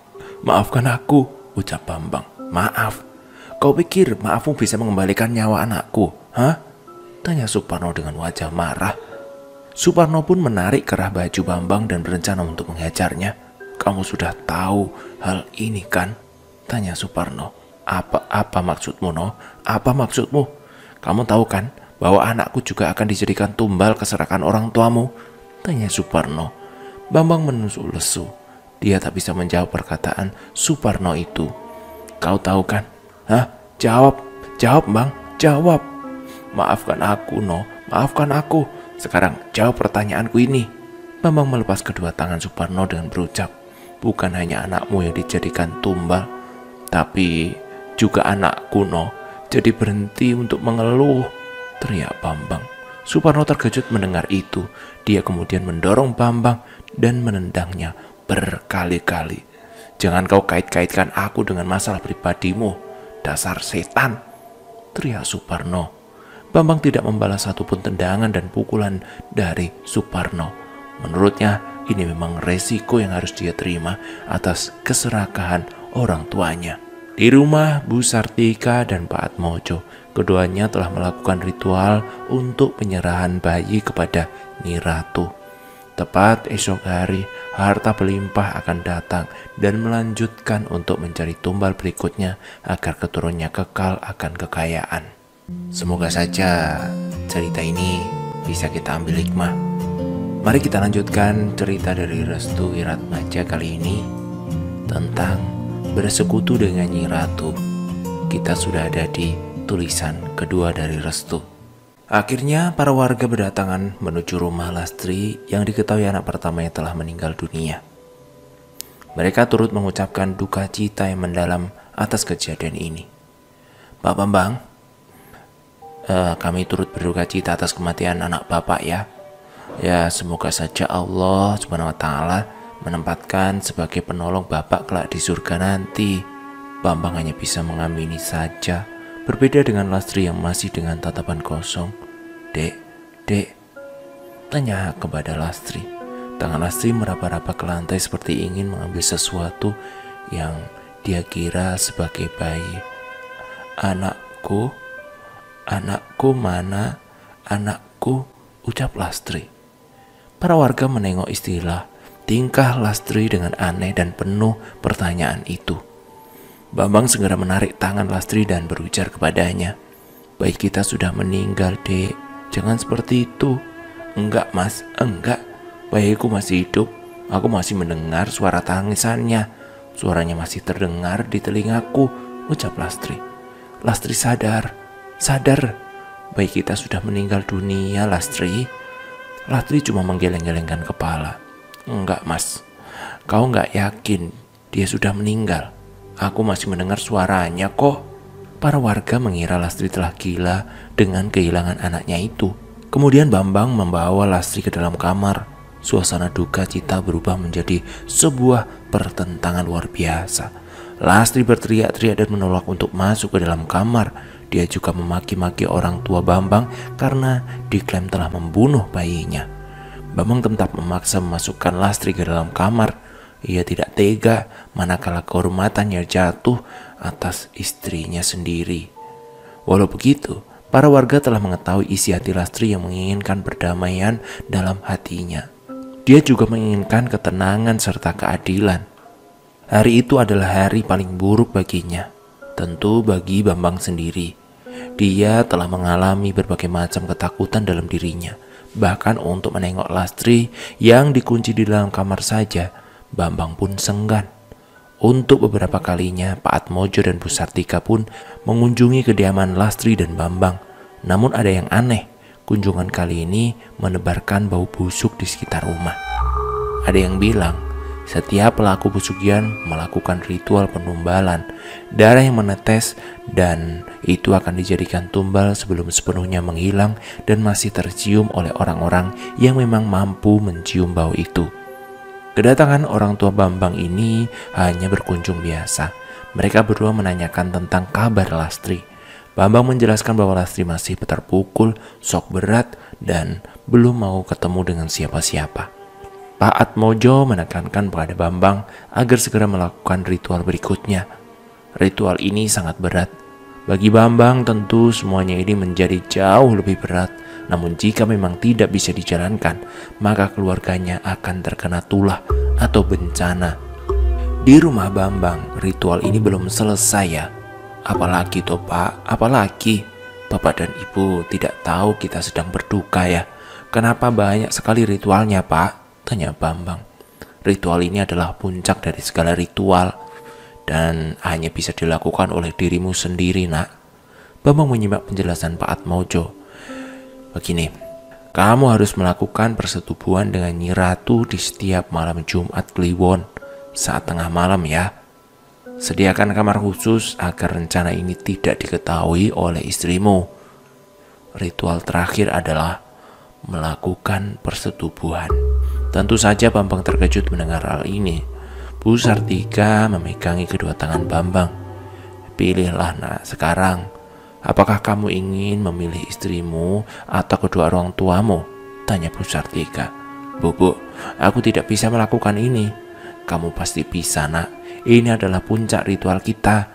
Maafkan aku," ucap Bambang. "Maaf? Kau pikir maafmu bisa mengembalikan nyawa anakku? Hah?" tanya Suparno dengan wajah marah. Suparno pun menarik kerah baju Bambang dan berencana untuk menghajarnya. "Kamu sudah tahu hal ini kan?" tanya Suparno. Apa maksudmu, No? Apa maksudmu? Kamu tahu kan bahwa anakku juga akan dijadikan tumbal keserakan orang tuamu?" tanya Suparno. Bambang menusuk lesu. Dia tak bisa menjawab perkataan Suparno itu. "Kau tahu kan? Hah? Jawab, Bang, jawab." "Maafkan aku, No, maafkan aku. Sekarang jawab pertanyaanku ini." Bambang melepas kedua tangan Suparno dengan berucap, "Bukan hanya anakmu yang dijadikan tumbal, tapi juga anakku, No. Jadi berhenti untuk mengeluh," teriak Bambang. Suparno terkejut mendengar itu. Dia kemudian mendorong Bambang dan menendangnya berkali-kali. "Jangan kau kait-kaitkan aku dengan masalah pribadimu, dasar setan," teriak Suparno. Bambang tidak membalas satupun tendangan dan pukulan dari Suparno. Menurutnya ini memang resiko yang harus dia terima atas keserakahan orang tuanya. Di rumah Bu Sartika dan Pak Atmojo, keduanya telah melakukan ritual untuk penyerahan bayi kepada Nyi Ratu. Tepat esok hari, harta berlimpah akan datang dan melanjutkan untuk mencari tumbal berikutnya agar keturunannya kekal akan kekayaan. Semoga saja cerita ini bisa kita ambil hikmah. Mari kita lanjutkan cerita dari Restu Wiratmaja kali ini tentang bersekutu dengan Nyi Ratu. Kita sudah ada di tulisan kedua dari Restu. Akhirnya para warga berdatangan menuju rumah Lastri yang diketahui anak pertamanya telah meninggal dunia. Mereka turut mengucapkan duka cita yang mendalam atas kejadian ini. "Pak Bambang, kami turut berduka cita atas kematian anak Bapak ya. Ya semoga saja Allah SWT menempatkan sebagai penolong Bapak kelak di surga nanti." Bambang hanya bisa mengamini saja. Berbeda dengan Lastri yang masih dengan tatapan kosong. Dek, tanya kepada Lastri. Tangan Lastri meraba-raba ke lantai seperti ingin mengambil sesuatu yang dia kira sebagai bayi. "Anakku mana? Anakku," ucap Lastri. Para warga menengok istilah tingkah Lastri dengan aneh dan penuh pertanyaan itu. Bambang segera menarik tangan Lastri dan berujar kepadanya, "Bayi kita sudah meninggal, Dek. Jangan seperti itu." "Enggak, Mas, enggak. Bayiku masih hidup. Aku masih mendengar suara tangisannya. Suaranya masih terdengar di telingaku," ucap Lastri. "Lastri sadar. Bayi kita sudah meninggal dunia, Lastri." Lastri cuma menggeleng-gelengkan kepala. "Enggak, Mas. Kau enggak yakin dia sudah meninggal? Aku masih mendengar suaranya kok." Para warga mengira Lastri telah gila dengan kehilangan anaknya itu. Kemudian Bambang membawa Lastri ke dalam kamar. Suasana duka cita berubah menjadi sebuah pertentangan luar biasa. Lastri berteriak-teriak dan menolak untuk masuk ke dalam kamar. Dia juga memaki-maki orang tua Bambang karena diklaim telah membunuh bayinya. Bambang tetap memaksa memasukkan Lastri ke dalam kamar. Ia tidak tega manakala kehormatannya jatuh atas istrinya sendiri. Walau begitu, para warga telah mengetahui isi hati Lastri yang menginginkan perdamaian dalam hatinya. Dia juga menginginkan ketenangan serta keadilan. Hari itu adalah hari paling buruk baginya. Tentu bagi Bambang sendiri. Dia telah mengalami berbagai macam ketakutan dalam dirinya. Bahkan untuk menengok Lastri yang dikunci di dalam kamar saja, Bambang pun senggan. Untuk beberapa kalinya, Pak Atmojo dan Bu Sartika pun mengunjungi kediaman Lastri dan Bambang. Namun ada yang aneh, kunjungan kali ini menebarkan bau busuk di sekitar rumah. Ada yang bilang, setiap pelaku pesugihan melakukan ritual penumbalan, darah yang menetes dan itu akan dijadikan tumbal sebelum sepenuhnya menghilang dan masih tercium oleh orang-orang yang memang mampu mencium bau itu. Kedatangan orang tua Bambang ini hanya berkunjung biasa. Mereka berdua menanyakan tentang kabar Lastri. Bambang menjelaskan bahwa Lastri masih terpukul, shock berat, dan belum mau ketemu dengan siapa-siapa. Pak Atmojo menekankan kepada Bambang agar segera melakukan ritual berikutnya. Ritual ini sangat berat. Bagi Bambang tentu semuanya ini menjadi jauh lebih berat. Namun jika memang tidak bisa dijalankan, maka keluarganya akan terkena tulah atau bencana. Di rumah Bambang, ritual ini belum selesai ya. "Apalagi toh Pak, apalagi? Bapak dan Ibu tidak tahu kita sedang berduka ya. Kenapa banyak sekali ritualnya Pak?" tanya Bambang. "Ritual ini adalah puncak dari segala ritual dan hanya bisa dilakukan oleh dirimu sendiri, Nak." Bambang menyimak penjelasan Pak Atmojo. "Begini, kamu harus melakukan persetubuhan dengan Nyi Ratu di setiap malam Jumat Kliwon saat tengah malam ya. Sediakan kamar khusus agar rencana ini tidak diketahui oleh istrimu. Ritual terakhir adalah melakukan persetubuhan." Tentu saja Bambang terkejut mendengar hal ini. Bu Sartika memegangi kedua tangan Bambang. "Pilihlah Nak sekarang. Apakah kamu ingin memilih istrimu atau kedua orang tuamu?" tanya Bu Sartika. Bu, aku tidak bisa melakukan ini." "Kamu pasti bisa Nak. Ini adalah puncak ritual kita.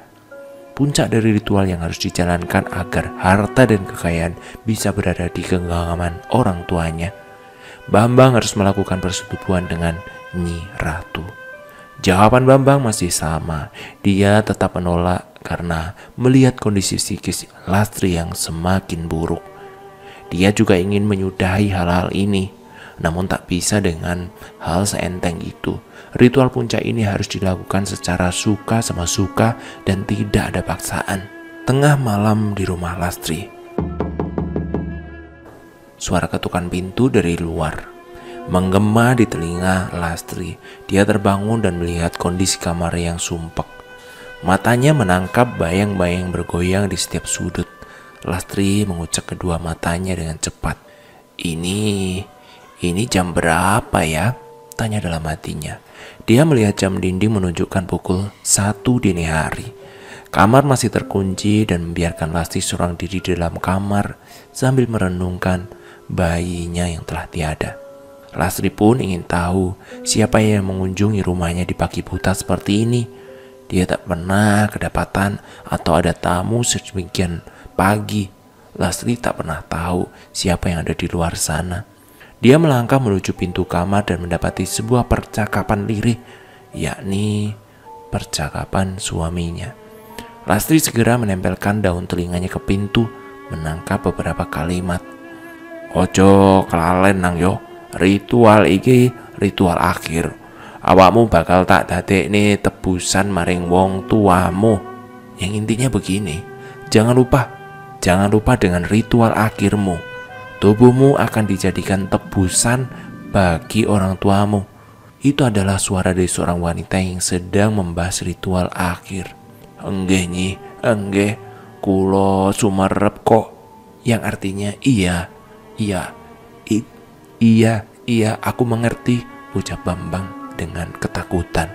Puncak dari ritual yang harus dijalankan agar harta dan kekayaan bisa berada di genggaman orang tuanya. Bambang harus melakukan persetubuhan dengan Nyi Ratu." Jawaban Bambang masih sama. Dia tetap menolak karena melihat kondisi psikis Lastri yang semakin buruk. Dia juga ingin menyudahi hal-hal ini, namun tak bisa dengan hal seenteng itu. Ritual puncak ini harus dilakukan secara suka sama suka dan tidak ada paksaan. Tengah malam di rumah Lastri, suara ketukan pintu dari luar menggema di telinga Lastri. Dia terbangun dan melihat kondisi kamar yang sumpek. Matanya menangkap bayang-bayang bergoyang di setiap sudut. Lastri mengucek kedua matanya dengan cepat. Ini jam berapa ya?" tanya dalam hatinya. Dia melihat jam dinding menunjukkan pukul 1 dini hari. Kamar masih terkunci dan membiarkan Lastri seorang diri di dalam kamar sambil merenungkan bayinya yang telah tiada. Lastri pun ingin tahu siapa yang mengunjungi rumahnya di pagi buta seperti ini. Dia tak pernah kedapatan atau ada tamu sedemikian pagi. Lastri tak pernah tahu siapa yang ada di luar sana. Dia melangkah menuju pintu kamar dan mendapati sebuah percakapan lirih, yakni percakapan suaminya. Lastri segera menempelkan daun telinganya ke pintu, menangkap beberapa kalimat. Ojo kelalen nang yo, ritual iki ritual akhir. Awakmu bakal tak dadekne tebusan maring wong tuamu. Yang intinya begini, jangan lupa dengan ritual akhirmu. Tubuhmu akan dijadikan tebusan bagi orang tuamu. Itu adalah suara dari seorang wanita yang sedang membahas ritual akhir. Enggih nyi, enggih, kulo sumerep kok. Yang artinya iya, aku mengerti, ucap Bambang dengan ketakutan.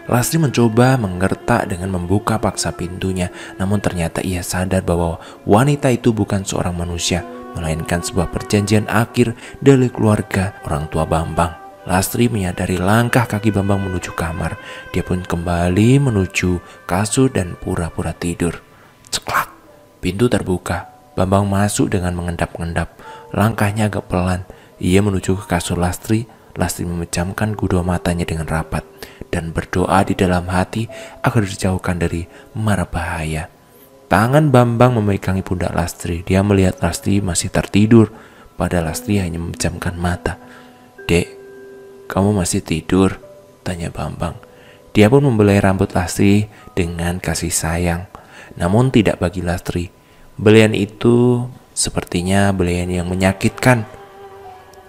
Lastri mencoba menggertak dengan membuka paksa pintunya, namun ternyata ia sadar bahwa wanita itu bukan seorang manusia, melainkan sebuah perjanjian akhir dari keluarga orang tua Bambang. Lastri menyadari langkah kaki Bambang menuju kamar. Dia pun kembali menuju kasur dan pura-pura tidur. Ceklak, pintu terbuka. Bambang masuk dengan mengendap-endap. Langkahnya agak pelan. Ia menuju ke kasur Lastri. Lastri memejamkan kedua matanya dengan rapat dan berdoa di dalam hati agar dijauhkan dari mara bahaya. Tangan Bambang memegangi pundak Lastri. Dia melihat Lastri masih tertidur, padahal Lastri hanya memejamkan mata. Dek, kamu masih tidur? Tanya Bambang. Dia pun membelai rambut Lastri dengan kasih sayang. Namun tidak bagi Lastri. Belayan itu sepertinya belayan yang menyakitkan.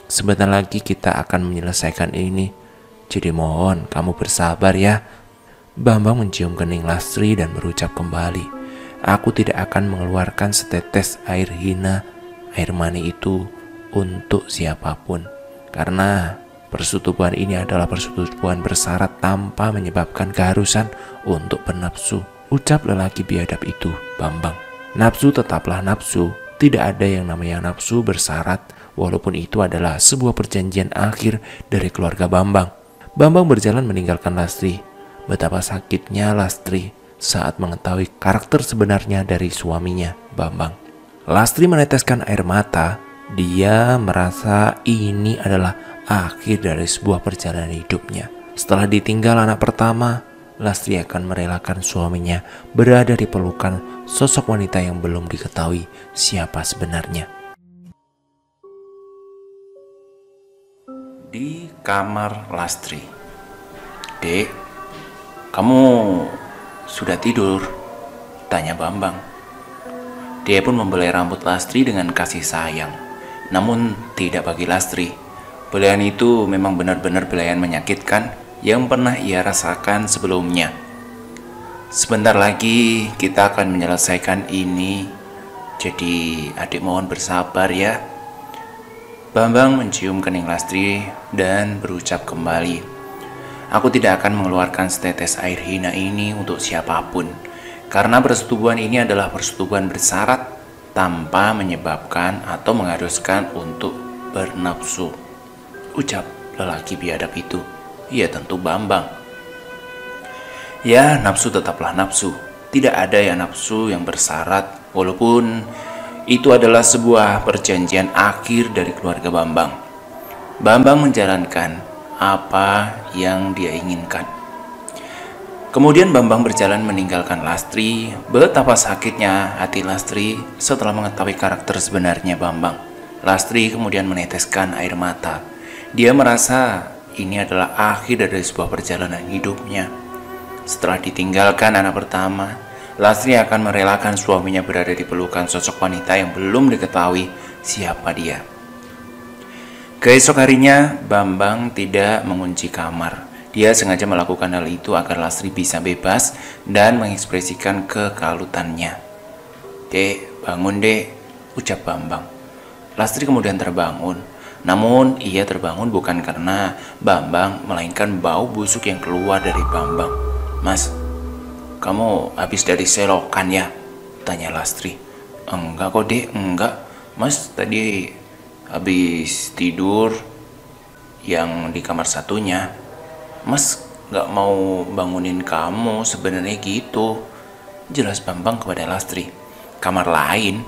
Sebentar lagi kita akan menyelesaikan ini. Jadi mohon kamu bersabar ya. Bambang mencium kening Lastri dan berucap kembali. Aku tidak akan mengeluarkan setetes air hina, air mani itu untuk siapapun. Karena persetubuhan ini adalah persetubuhan bersyarat tanpa menyebabkan keharusan untuk bernafsu. Ucap lelaki biadab itu, Bambang. Nafsu tetaplah nafsu. Tidak ada yang namanya nafsu bersyarat, walaupun itu adalah sebuah perjanjian akhir dari keluarga Bambang. Bambang berjalan meninggalkan Lastri. Betapa sakitnya Lastri saat mengetahui karakter sebenarnya dari suaminya, Bambang. Lastri meneteskan air mata. Dia merasa ini adalah akhir dari sebuah perjalanan hidupnya. Setelah ditinggal anak pertama, Lastri akan merelakan suaminya berada di pelukan sosok wanita yang belum diketahui siapa sebenarnya. Di kamar Lastri. Dek, kamu sudah tidur? Tanya Bambang. Dia pun membelai rambut Lastri dengan kasih sayang. Namun tidak bagi Lastri. Belayan itu memang benar-benar belayan menyakitkan yang pernah ia rasakan sebelumnya. Sebentar lagi kita akan menyelesaikan ini. Jadi adik mohon bersabar ya. Bambang mencium kening Lastri dan berucap kembali. Aku tidak akan mengeluarkan setetes air hina ini untuk siapapun. Karena persetubuhan ini adalah persetubuhan bersyarat tanpa menyebabkan atau mengharuskan untuk bernafsu. Ucap lelaki biadab itu. Ya tentu Bambang. Ya, nafsu tetaplah nafsu. Tidak ada yang nafsu yang bersyarat, walaupun itu adalah sebuah perjanjian akhir dari keluarga Bambang. Bambang menjalankan apa yang dia inginkan. Kemudian Bambang berjalan meninggalkan Lastri. Betapa sakitnya hati Lastri setelah mengetahui karakter sebenarnya Bambang. Lastri kemudian meneteskan air mata. Dia merasa ini adalah akhir dari sebuah perjalanan hidupnya. Setelah ditinggalkan anak pertama, Lastri akan merelakan suaminya berada di pelukan sosok wanita yang belum diketahui siapa dia. Keesok harinya, Bambang tidak mengunci kamar. Dia sengaja melakukan hal itu agar Lastri bisa bebas dan mengekspresikan kekalutannya. Dek, bangun dek, ucap Bambang. Lastri kemudian terbangun. Namun ia terbangun bukan karena Bambang, melainkan bau busuk yang keluar dari Bambang. Mas, kamu habis dari selokan ya? Tanya Lastri. Enggak kok dek, enggak. Mas tadi habis tidur yang di kamar satunya. Mas gak mau bangunin kamu sebenarnya gitu, jelas Bambang kepada Lastri. Kamar lain?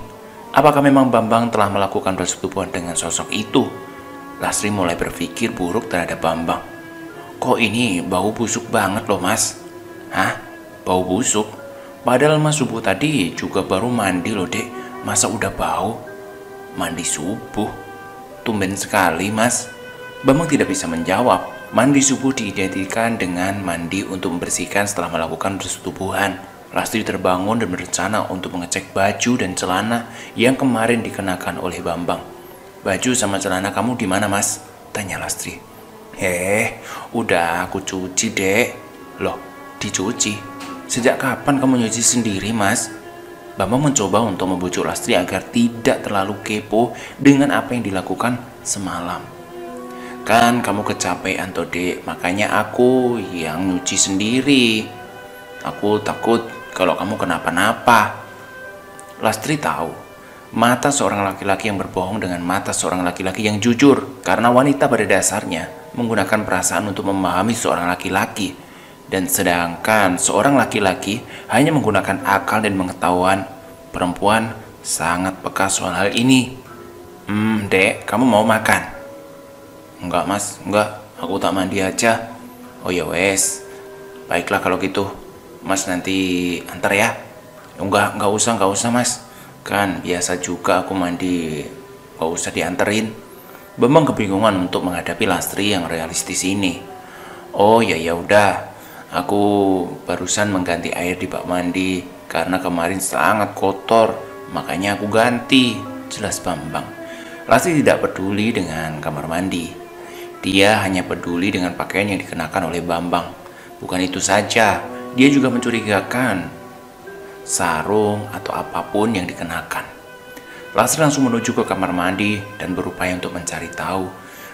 Apakah memang Bambang telah melakukan persetubuhan dengan sosok itu? Lastri mulai berpikir buruk terhadap Bambang. Kok ini bau busuk banget loh mas? Hah? Bau busuk? Padahal mas subuh tadi juga baru mandi loh dek. Masa udah bau? Mandi subuh? Tumben sekali mas. Bambang tidak bisa menjawab. Mandi subuh diidentikan dengan mandi untuk membersihkan setelah melakukan persetubuhan. Lastri terbangun dan berencana untuk mengecek baju dan celana yang kemarin dikenakan oleh Bambang. Baju sama celana kamu di mana mas? Tanya Lastri. Udah aku cuci dek. Loh, dicuci? Sejak kapan kamu nyuci sendiri mas? Bambang mencoba untuk membujuk Lastri agar tidak terlalu kepo dengan apa yang dilakukan semalam. Kan kamu kecapean toh dek, makanya aku yang nyuci sendiri. Aku takut kalau kamu kenapa-napa. Lastri tahu, mata seorang laki-laki yang berbohong dengan mata seorang laki-laki yang jujur. Karena wanita pada dasarnya menggunakan perasaan untuk memahami seorang laki-laki. Dan sedangkan seorang laki-laki hanya menggunakan akal dan pengetahuan. Perempuan sangat peka soal hal ini. Dek, kamu mau makan? Enggak mas, enggak. Aku tak mandi aja. Oh ya wes. Baiklah kalau gitu. Mas nanti antar ya. Enggak usah mas. Kan biasa juga aku mandi, enggak usah dianterin. Bambang kebingungan untuk menghadapi Lastri yang realistis ini. Oh ya udah. Aku barusan mengganti air di bak mandi karena kemarin sangat kotor, makanya aku ganti. Jelas Bambang. Lastri tidak peduli dengan kamar mandi. Dia hanya peduli dengan pakaian yang dikenakan oleh Bambang. Bukan itu saja, dia juga mencurigakan sarung atau apapun yang dikenakan. Lastri langsung menuju ke kamar mandi dan berupaya untuk mencari tahu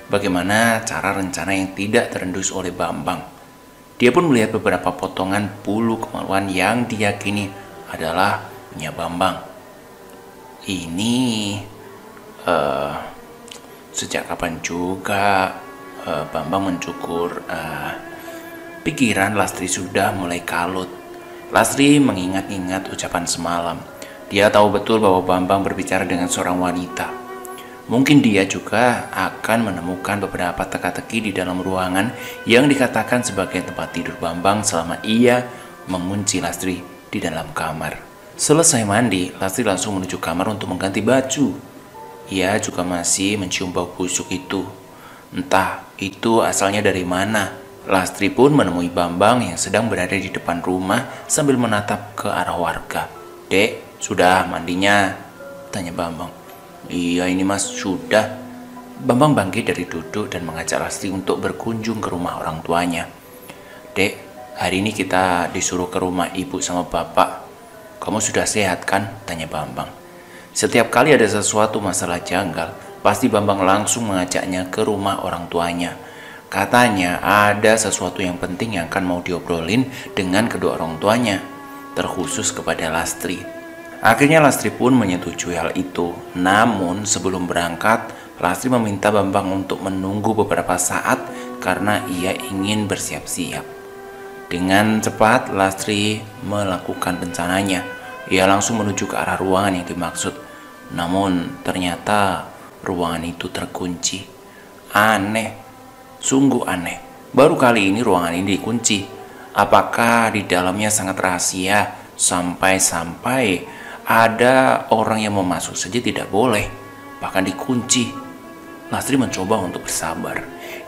bagaimana cara rencana yang tidak terendus oleh Bambang. Dia pun melihat beberapa potongan bulu kemaluan yang diyakini adalah punya Bambang. Ini sejak kapan juga Bambang mencukur. Pikiran Lastri sudah mulai kalut. Lastri mengingat-ingat ucapan semalam. Dia tahu betul bahwa Bambang berbicara dengan seorang wanita. Mungkin dia juga akan menemukan beberapa teka-teki di dalam ruangan yang dikatakan sebagai tempat tidur Bambang selama ia mengunci Lastri di dalam kamar. Selesai mandi, Lastri langsung menuju kamar untuk mengganti baju. Ia juga masih mencium bau busuk itu. Entah itu asalnya dari mana. Lastri pun menemui Bambang yang sedang berada di depan rumah sambil menatap ke arah warga. Dek, sudah mandinya? Tanya Bambang. Iya ini mas, sudah. Bambang bangkit dari duduk dan mengajak Lastri untuk berkunjung ke rumah orang tuanya. Dek, hari ini kita disuruh ke rumah ibu sama bapak. Kamu sudah sehat kan? Tanya Bambang. Setiap kali ada sesuatu masalah janggal, pasti Bambang langsung mengajaknya ke rumah orang tuanya. Katanya ada sesuatu yang penting yang akan mau diobrolin dengan kedua orang tuanya, terkhusus kepada Lastri. Akhirnya Lastri pun menyetujui hal itu. Namun sebelum berangkat, Lastri meminta Bambang untuk menunggu beberapa saat karena ia ingin bersiap-siap. Dengan cepat Lastri melakukan rencananya. Ia langsung menuju ke arah ruangan yang dimaksud. Namun ternyata ruangan itu terkunci. Aneh. Sungguh aneh, baru kali ini ruangan ini dikunci. Apakah di dalamnya sangat rahasia sampai-sampai ada orang yang mau masuk saja tidak boleh, bahkan dikunci? Lastri mencoba untuk bersabar.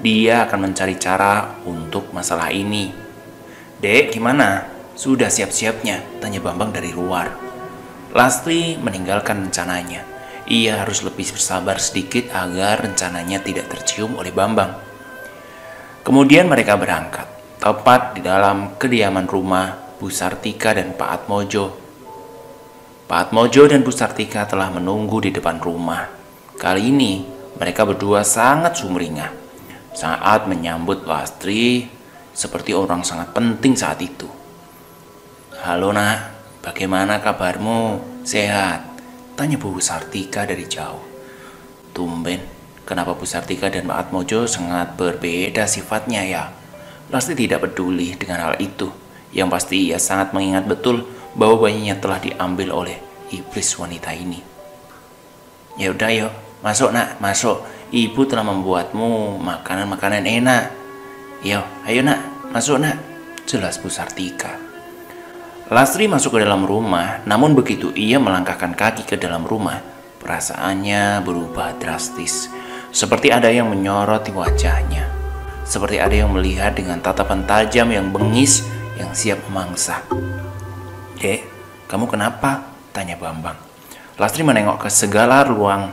Dia akan mencari cara untuk masalah ini. Dek, gimana? Sudah siap-siapnya? Tanya Bambang dari luar. Lastri meninggalkan rencananya. Ia harus lebih bersabar sedikit agar rencananya tidak tercium oleh Bambang. Kemudian mereka berangkat, tepat di dalam kediaman rumah Bu Sartika dan Pak Atmojo. Pak Atmojo dan Bu Sartika telah menunggu di depan rumah. Kali ini mereka berdua sangat sumringah saat menyambut Lastri seperti orang sangat penting saat itu. Halo nak, bagaimana kabarmu? Sehat? Tanya Bu Sartika dari jauh. Tumben. Kenapa Bu Sartika dan Pak Atmojo sangat berbeda sifatnya ya? Lastri tidak peduli dengan hal itu. Yang pasti ia sangat mengingat betul bahwa bayinya telah diambil oleh iblis wanita ini. Ya udah yuk, masuk nak, masuk. Ibu telah membuatmu makanan-makanan enak. Yo, ayo nak, masuk nak, jelas Bu Sartika. Lastri masuk ke dalam rumah, namun begitu ia melangkahkan kaki ke dalam rumah, perasaannya berubah drastis. Seperti ada yang menyoroti wajahnya. Seperti ada yang melihat dengan tatapan tajam yang bengis yang siap memangsa. Dek, kamu kenapa? Tanya Bambang. Lastri menengok ke segala ruang.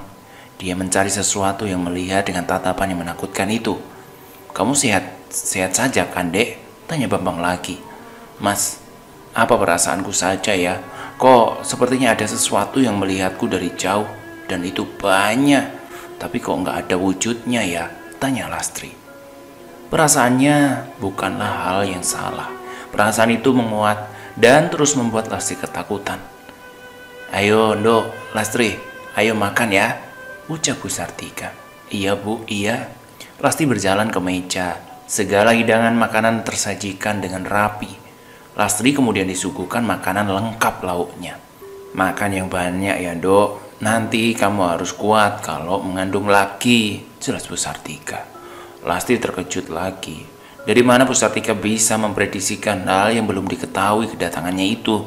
Dia mencari sesuatu yang melihat dengan tatapan yang menakutkan itu. Kamu sehat saja kan, Dek? Tanya Bambang lagi. Mas, apa perasaanku saja ya? Kok sepertinya ada sesuatu yang melihatku dari jauh. Dan itu banyak. Tapi kok nggak ada wujudnya ya? Tanya Lastri. Perasaannya bukanlah hal yang salah. Perasaan itu menguat dan terus membuat Lastri ketakutan. Ayo, Nduk, Lastri, ayo makan ya, ucap Bu Sartika. Iya, Bu, iya. Lastri berjalan ke meja. Segala hidangan makanan tersajikan dengan rapi. Lastri kemudian disuguhkan makanan lengkap lauknya. Makan yang banyak ya, Nduk. Nanti kamu harus kuat kalau mengandung lagi, jelas Bu Sartika. Lastri terkejut lagi. Dari mana Bu Sartika bisa memprediksikan hal yang belum diketahui kedatangannya itu?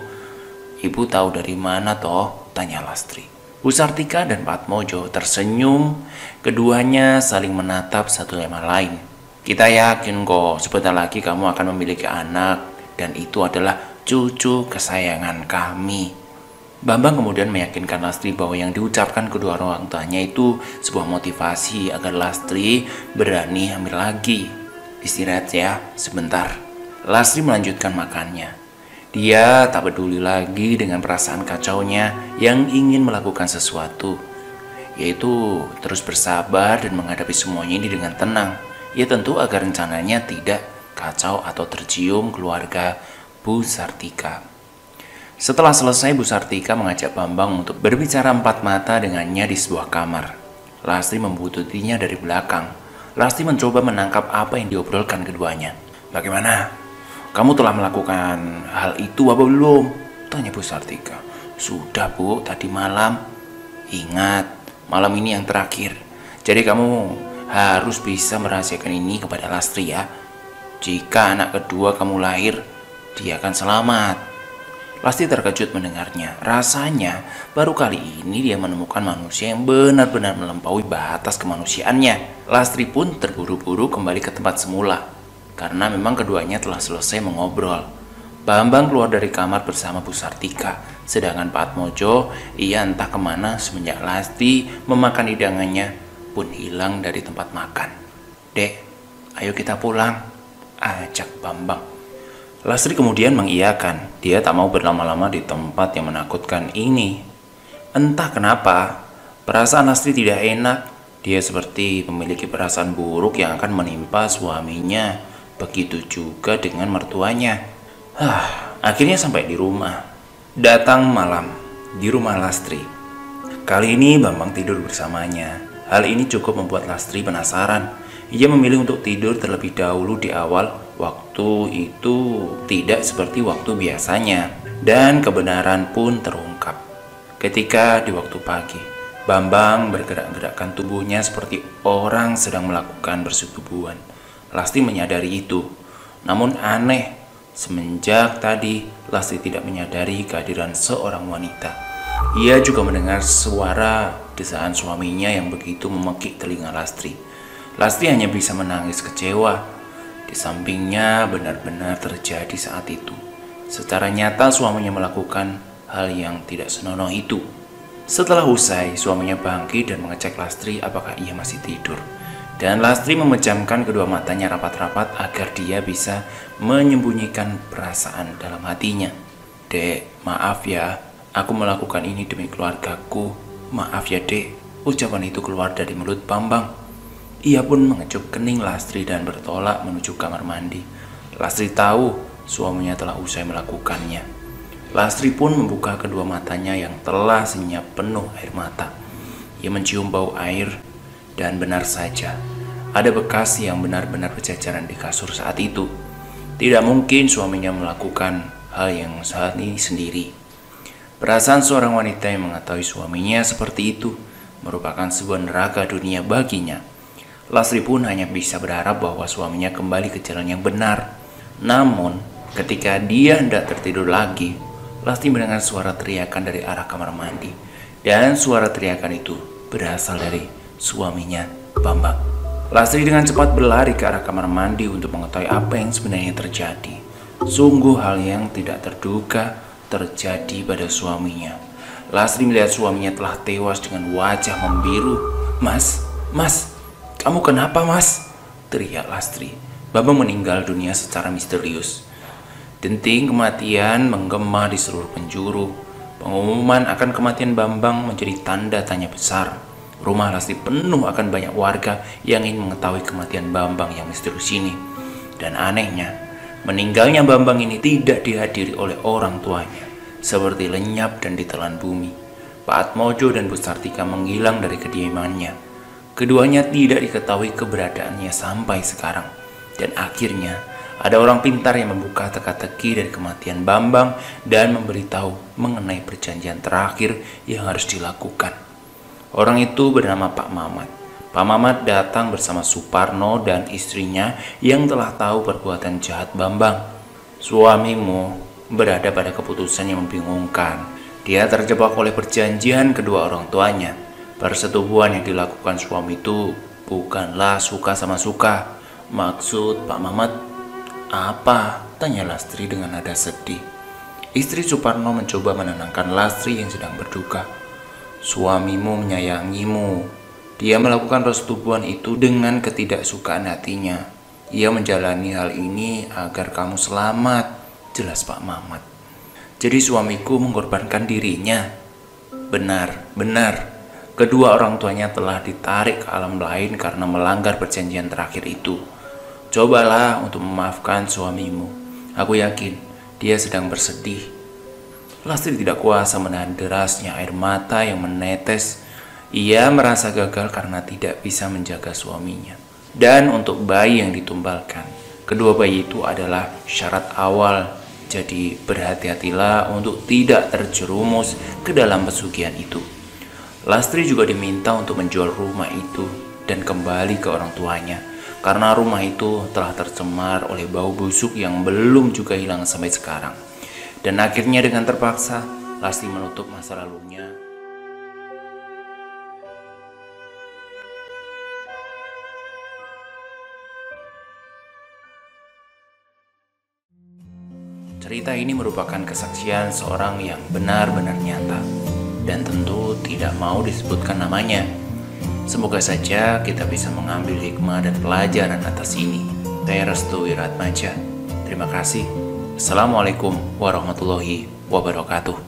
Ibu tahu dari mana toh? Tanya Lastri. Bu Sartika dan Pak Atmojo tersenyum. Keduanya saling menatap satu sama lain. Kita yakin kok sebentar lagi kamu akan memiliki anak. Dan itu adalah cucu kesayangan kami. Bambang kemudian meyakinkan Lastri bahwa yang diucapkan kedua orang tuanya itu sebuah motivasi agar Lastri berani hamil lagi. Istirahat ya, sebentar. Lastri melanjutkan makannya. Dia tak peduli lagi dengan perasaan kacaunya yang ingin melakukan sesuatu, yaitu terus bersabar dan menghadapi semuanya ini dengan tenang. Ya tentu agar rencananya tidak kacau atau tercium keluarga Bu Sartika. Setelah selesai, Bu Sartika mengajak Bambang untuk berbicara empat mata dengannya di sebuah kamar. Lastri membututinya dari belakang. Lastri mencoba menangkap apa yang diobrolkan keduanya. Bagaimana? Kamu telah melakukan hal itu apa belum? Tanya Bu Sartika. Sudah, Bu, tadi malam. Ingat, malam ini yang terakhir. Jadi kamu harus bisa merahasiakan ini kepada Lastri ya. Jika anak kedua kamu lahir, dia akan selamat. Lastri terkejut mendengarnya. Rasanya baru kali ini dia menemukan manusia yang benar-benar melampaui batas kemanusiaannya. Lastri pun terburu-buru kembali ke tempat semula. Karena memang keduanya telah selesai mengobrol. Bambang keluar dari kamar bersama Bu Sartika. Sedangkan Pak Atmojo, ia entah kemana semenjak Lastri memakan hidangannya pun hilang dari tempat makan. Dek, ayo kita pulang, ajak Bambang. Lastri kemudian mengiyakan. Dia tak mau berlama-lama di tempat yang menakutkan ini. Entah kenapa, perasaan Lastri tidak enak. Dia seperti memiliki perasaan buruk yang akan menimpa suaminya. Begitu juga dengan mertuanya. Akhirnya sampai di rumah. Datang malam di rumah Lastri. Kali ini Bambang tidur bersamanya. Hal ini cukup membuat Lastri penasaran. Ia memilih untuk tidur terlebih dahulu di awal. Waktu itu tidak seperti waktu biasanya. Dan kebenaran pun terungkap. Ketika di waktu pagi, Bambang bergerak-gerakkan tubuhnya seperti orang sedang melakukan persetubuhan. Lastri menyadari itu. Namun aneh, semenjak tadi Lastri tidak menyadari kehadiran seorang wanita. Ia juga mendengar suara desaan suaminya yang begitu memekik telinga Lastri. Lastri hanya bisa menangis kecewa. Di sampingnya benar-benar terjadi saat itu. Secara nyata suaminya melakukan hal yang tidak senonoh itu. Setelah usai, suaminya bangkit dan mengecek Lastri apakah ia masih tidur. Dan Lastri memejamkan kedua matanya rapat-rapat agar dia bisa menyembunyikan perasaan dalam hatinya. Dek, maaf ya, aku melakukan ini demi keluargaku. Maaf ya dek, ucapan itu keluar dari mulut Bambang. Ia pun mengecup kening Lastri dan bertolak menuju kamar mandi. Lastri tahu suaminya telah usai melakukannya. Lastri pun membuka kedua matanya yang telah senyap penuh air mata. Ia mencium bau air. Dan benar saja, ada bekas yang benar-benar berjajaran di kasur saat itu. Tidak mungkin suaminya melakukan hal yang saat ini sendiri. Perasaan seorang wanita yang mengetahui suaminya seperti itu merupakan sebuah neraka dunia baginya. Lastri pun hanya bisa berharap bahwa suaminya kembali ke jalan yang benar. Namun, ketika dia hendak tertidur lagi, Lastri mendengar suara teriakan dari arah kamar mandi. Dan suara teriakan itu berasal dari suaminya, Bambang. Lastri dengan cepat berlari ke arah kamar mandi untuk mengetahui apa yang sebenarnya terjadi. Sungguh hal yang tidak terduga terjadi pada suaminya. Lastri melihat suaminya telah tewas dengan wajah membiru. Mas, kamu kenapa mas? Teriak Lastri. Bambang meninggal dunia secara misterius. Denting kematian menggema di seluruh penjuru. Pengumuman akan kematian Bambang menjadi tanda tanya besar. Rumah Lastri penuh akan banyak warga yang ingin mengetahui kematian Bambang yang misterius ini. Dan anehnya, meninggalnya Bambang ini tidak dihadiri oleh orang tuanya, seperti lenyap dan ditelan bumi. Pak Atmojo dan Bu Sartika menghilang dari kediamannya. Keduanya tidak diketahui keberadaannya sampai sekarang. Dan akhirnya ada orang pintar yang membuka teka-teki dari kematian Bambang dan memberitahu mengenai perjanjian terakhir yang harus dilakukan. Orang itu bernama Pak Mamat. Pak Mamat datang bersama Suparno dan istrinya yang telah tahu perbuatan jahat Bambang. Suamimu berada pada keputusan yang membingungkan. Dia terjebak oleh perjanjian kedua orang tuanya. Persetubuhan yang dilakukan suami itu bukanlah suka sama suka. Maksud Pak Mamat apa? Tanya Lastri dengan nada sedih. Istri Suparno mencoba menenangkan Lastri yang sedang berduka. Suamimu menyayangimu. Dia melakukan persetubuhan itu dengan ketidaksukaan hatinya. Ia menjalani hal ini agar kamu selamat, jelas Pak Mamat. Jadi suamiku mengorbankan dirinya. Benar. Kedua orang tuanya telah ditarik ke alam lain karena melanggar perjanjian terakhir itu. Cobalah untuk memaafkan suamimu. Aku yakin dia sedang bersedih. Lastri tidak kuasa menahan derasnya air mata yang menetes. Ia merasa gagal karena tidak bisa menjaga suaminya. Dan untuk bayi yang ditumbalkan, kedua bayi itu adalah syarat awal. Jadi berhati-hatilah untuk tidak terjerumus ke dalam pesugihan itu. Lastri juga diminta untuk menjual rumah itu dan kembali ke orang tuanya. Karena rumah itu telah tercemar oleh bau busuk yang belum juga hilang sampai sekarang. Dan akhirnya dengan terpaksa, Lastri menutup masa lalunya. Cerita ini merupakan kesaksian seorang yang benar-benar nyata dan tentu tidak mau disebutkan namanya. Semoga saja kita bisa mengambil hikmah dan pelajaran atas ini. Saya Restu Wiratmaja. Terima kasih. Assalamualaikum warahmatullahi wabarakatuh.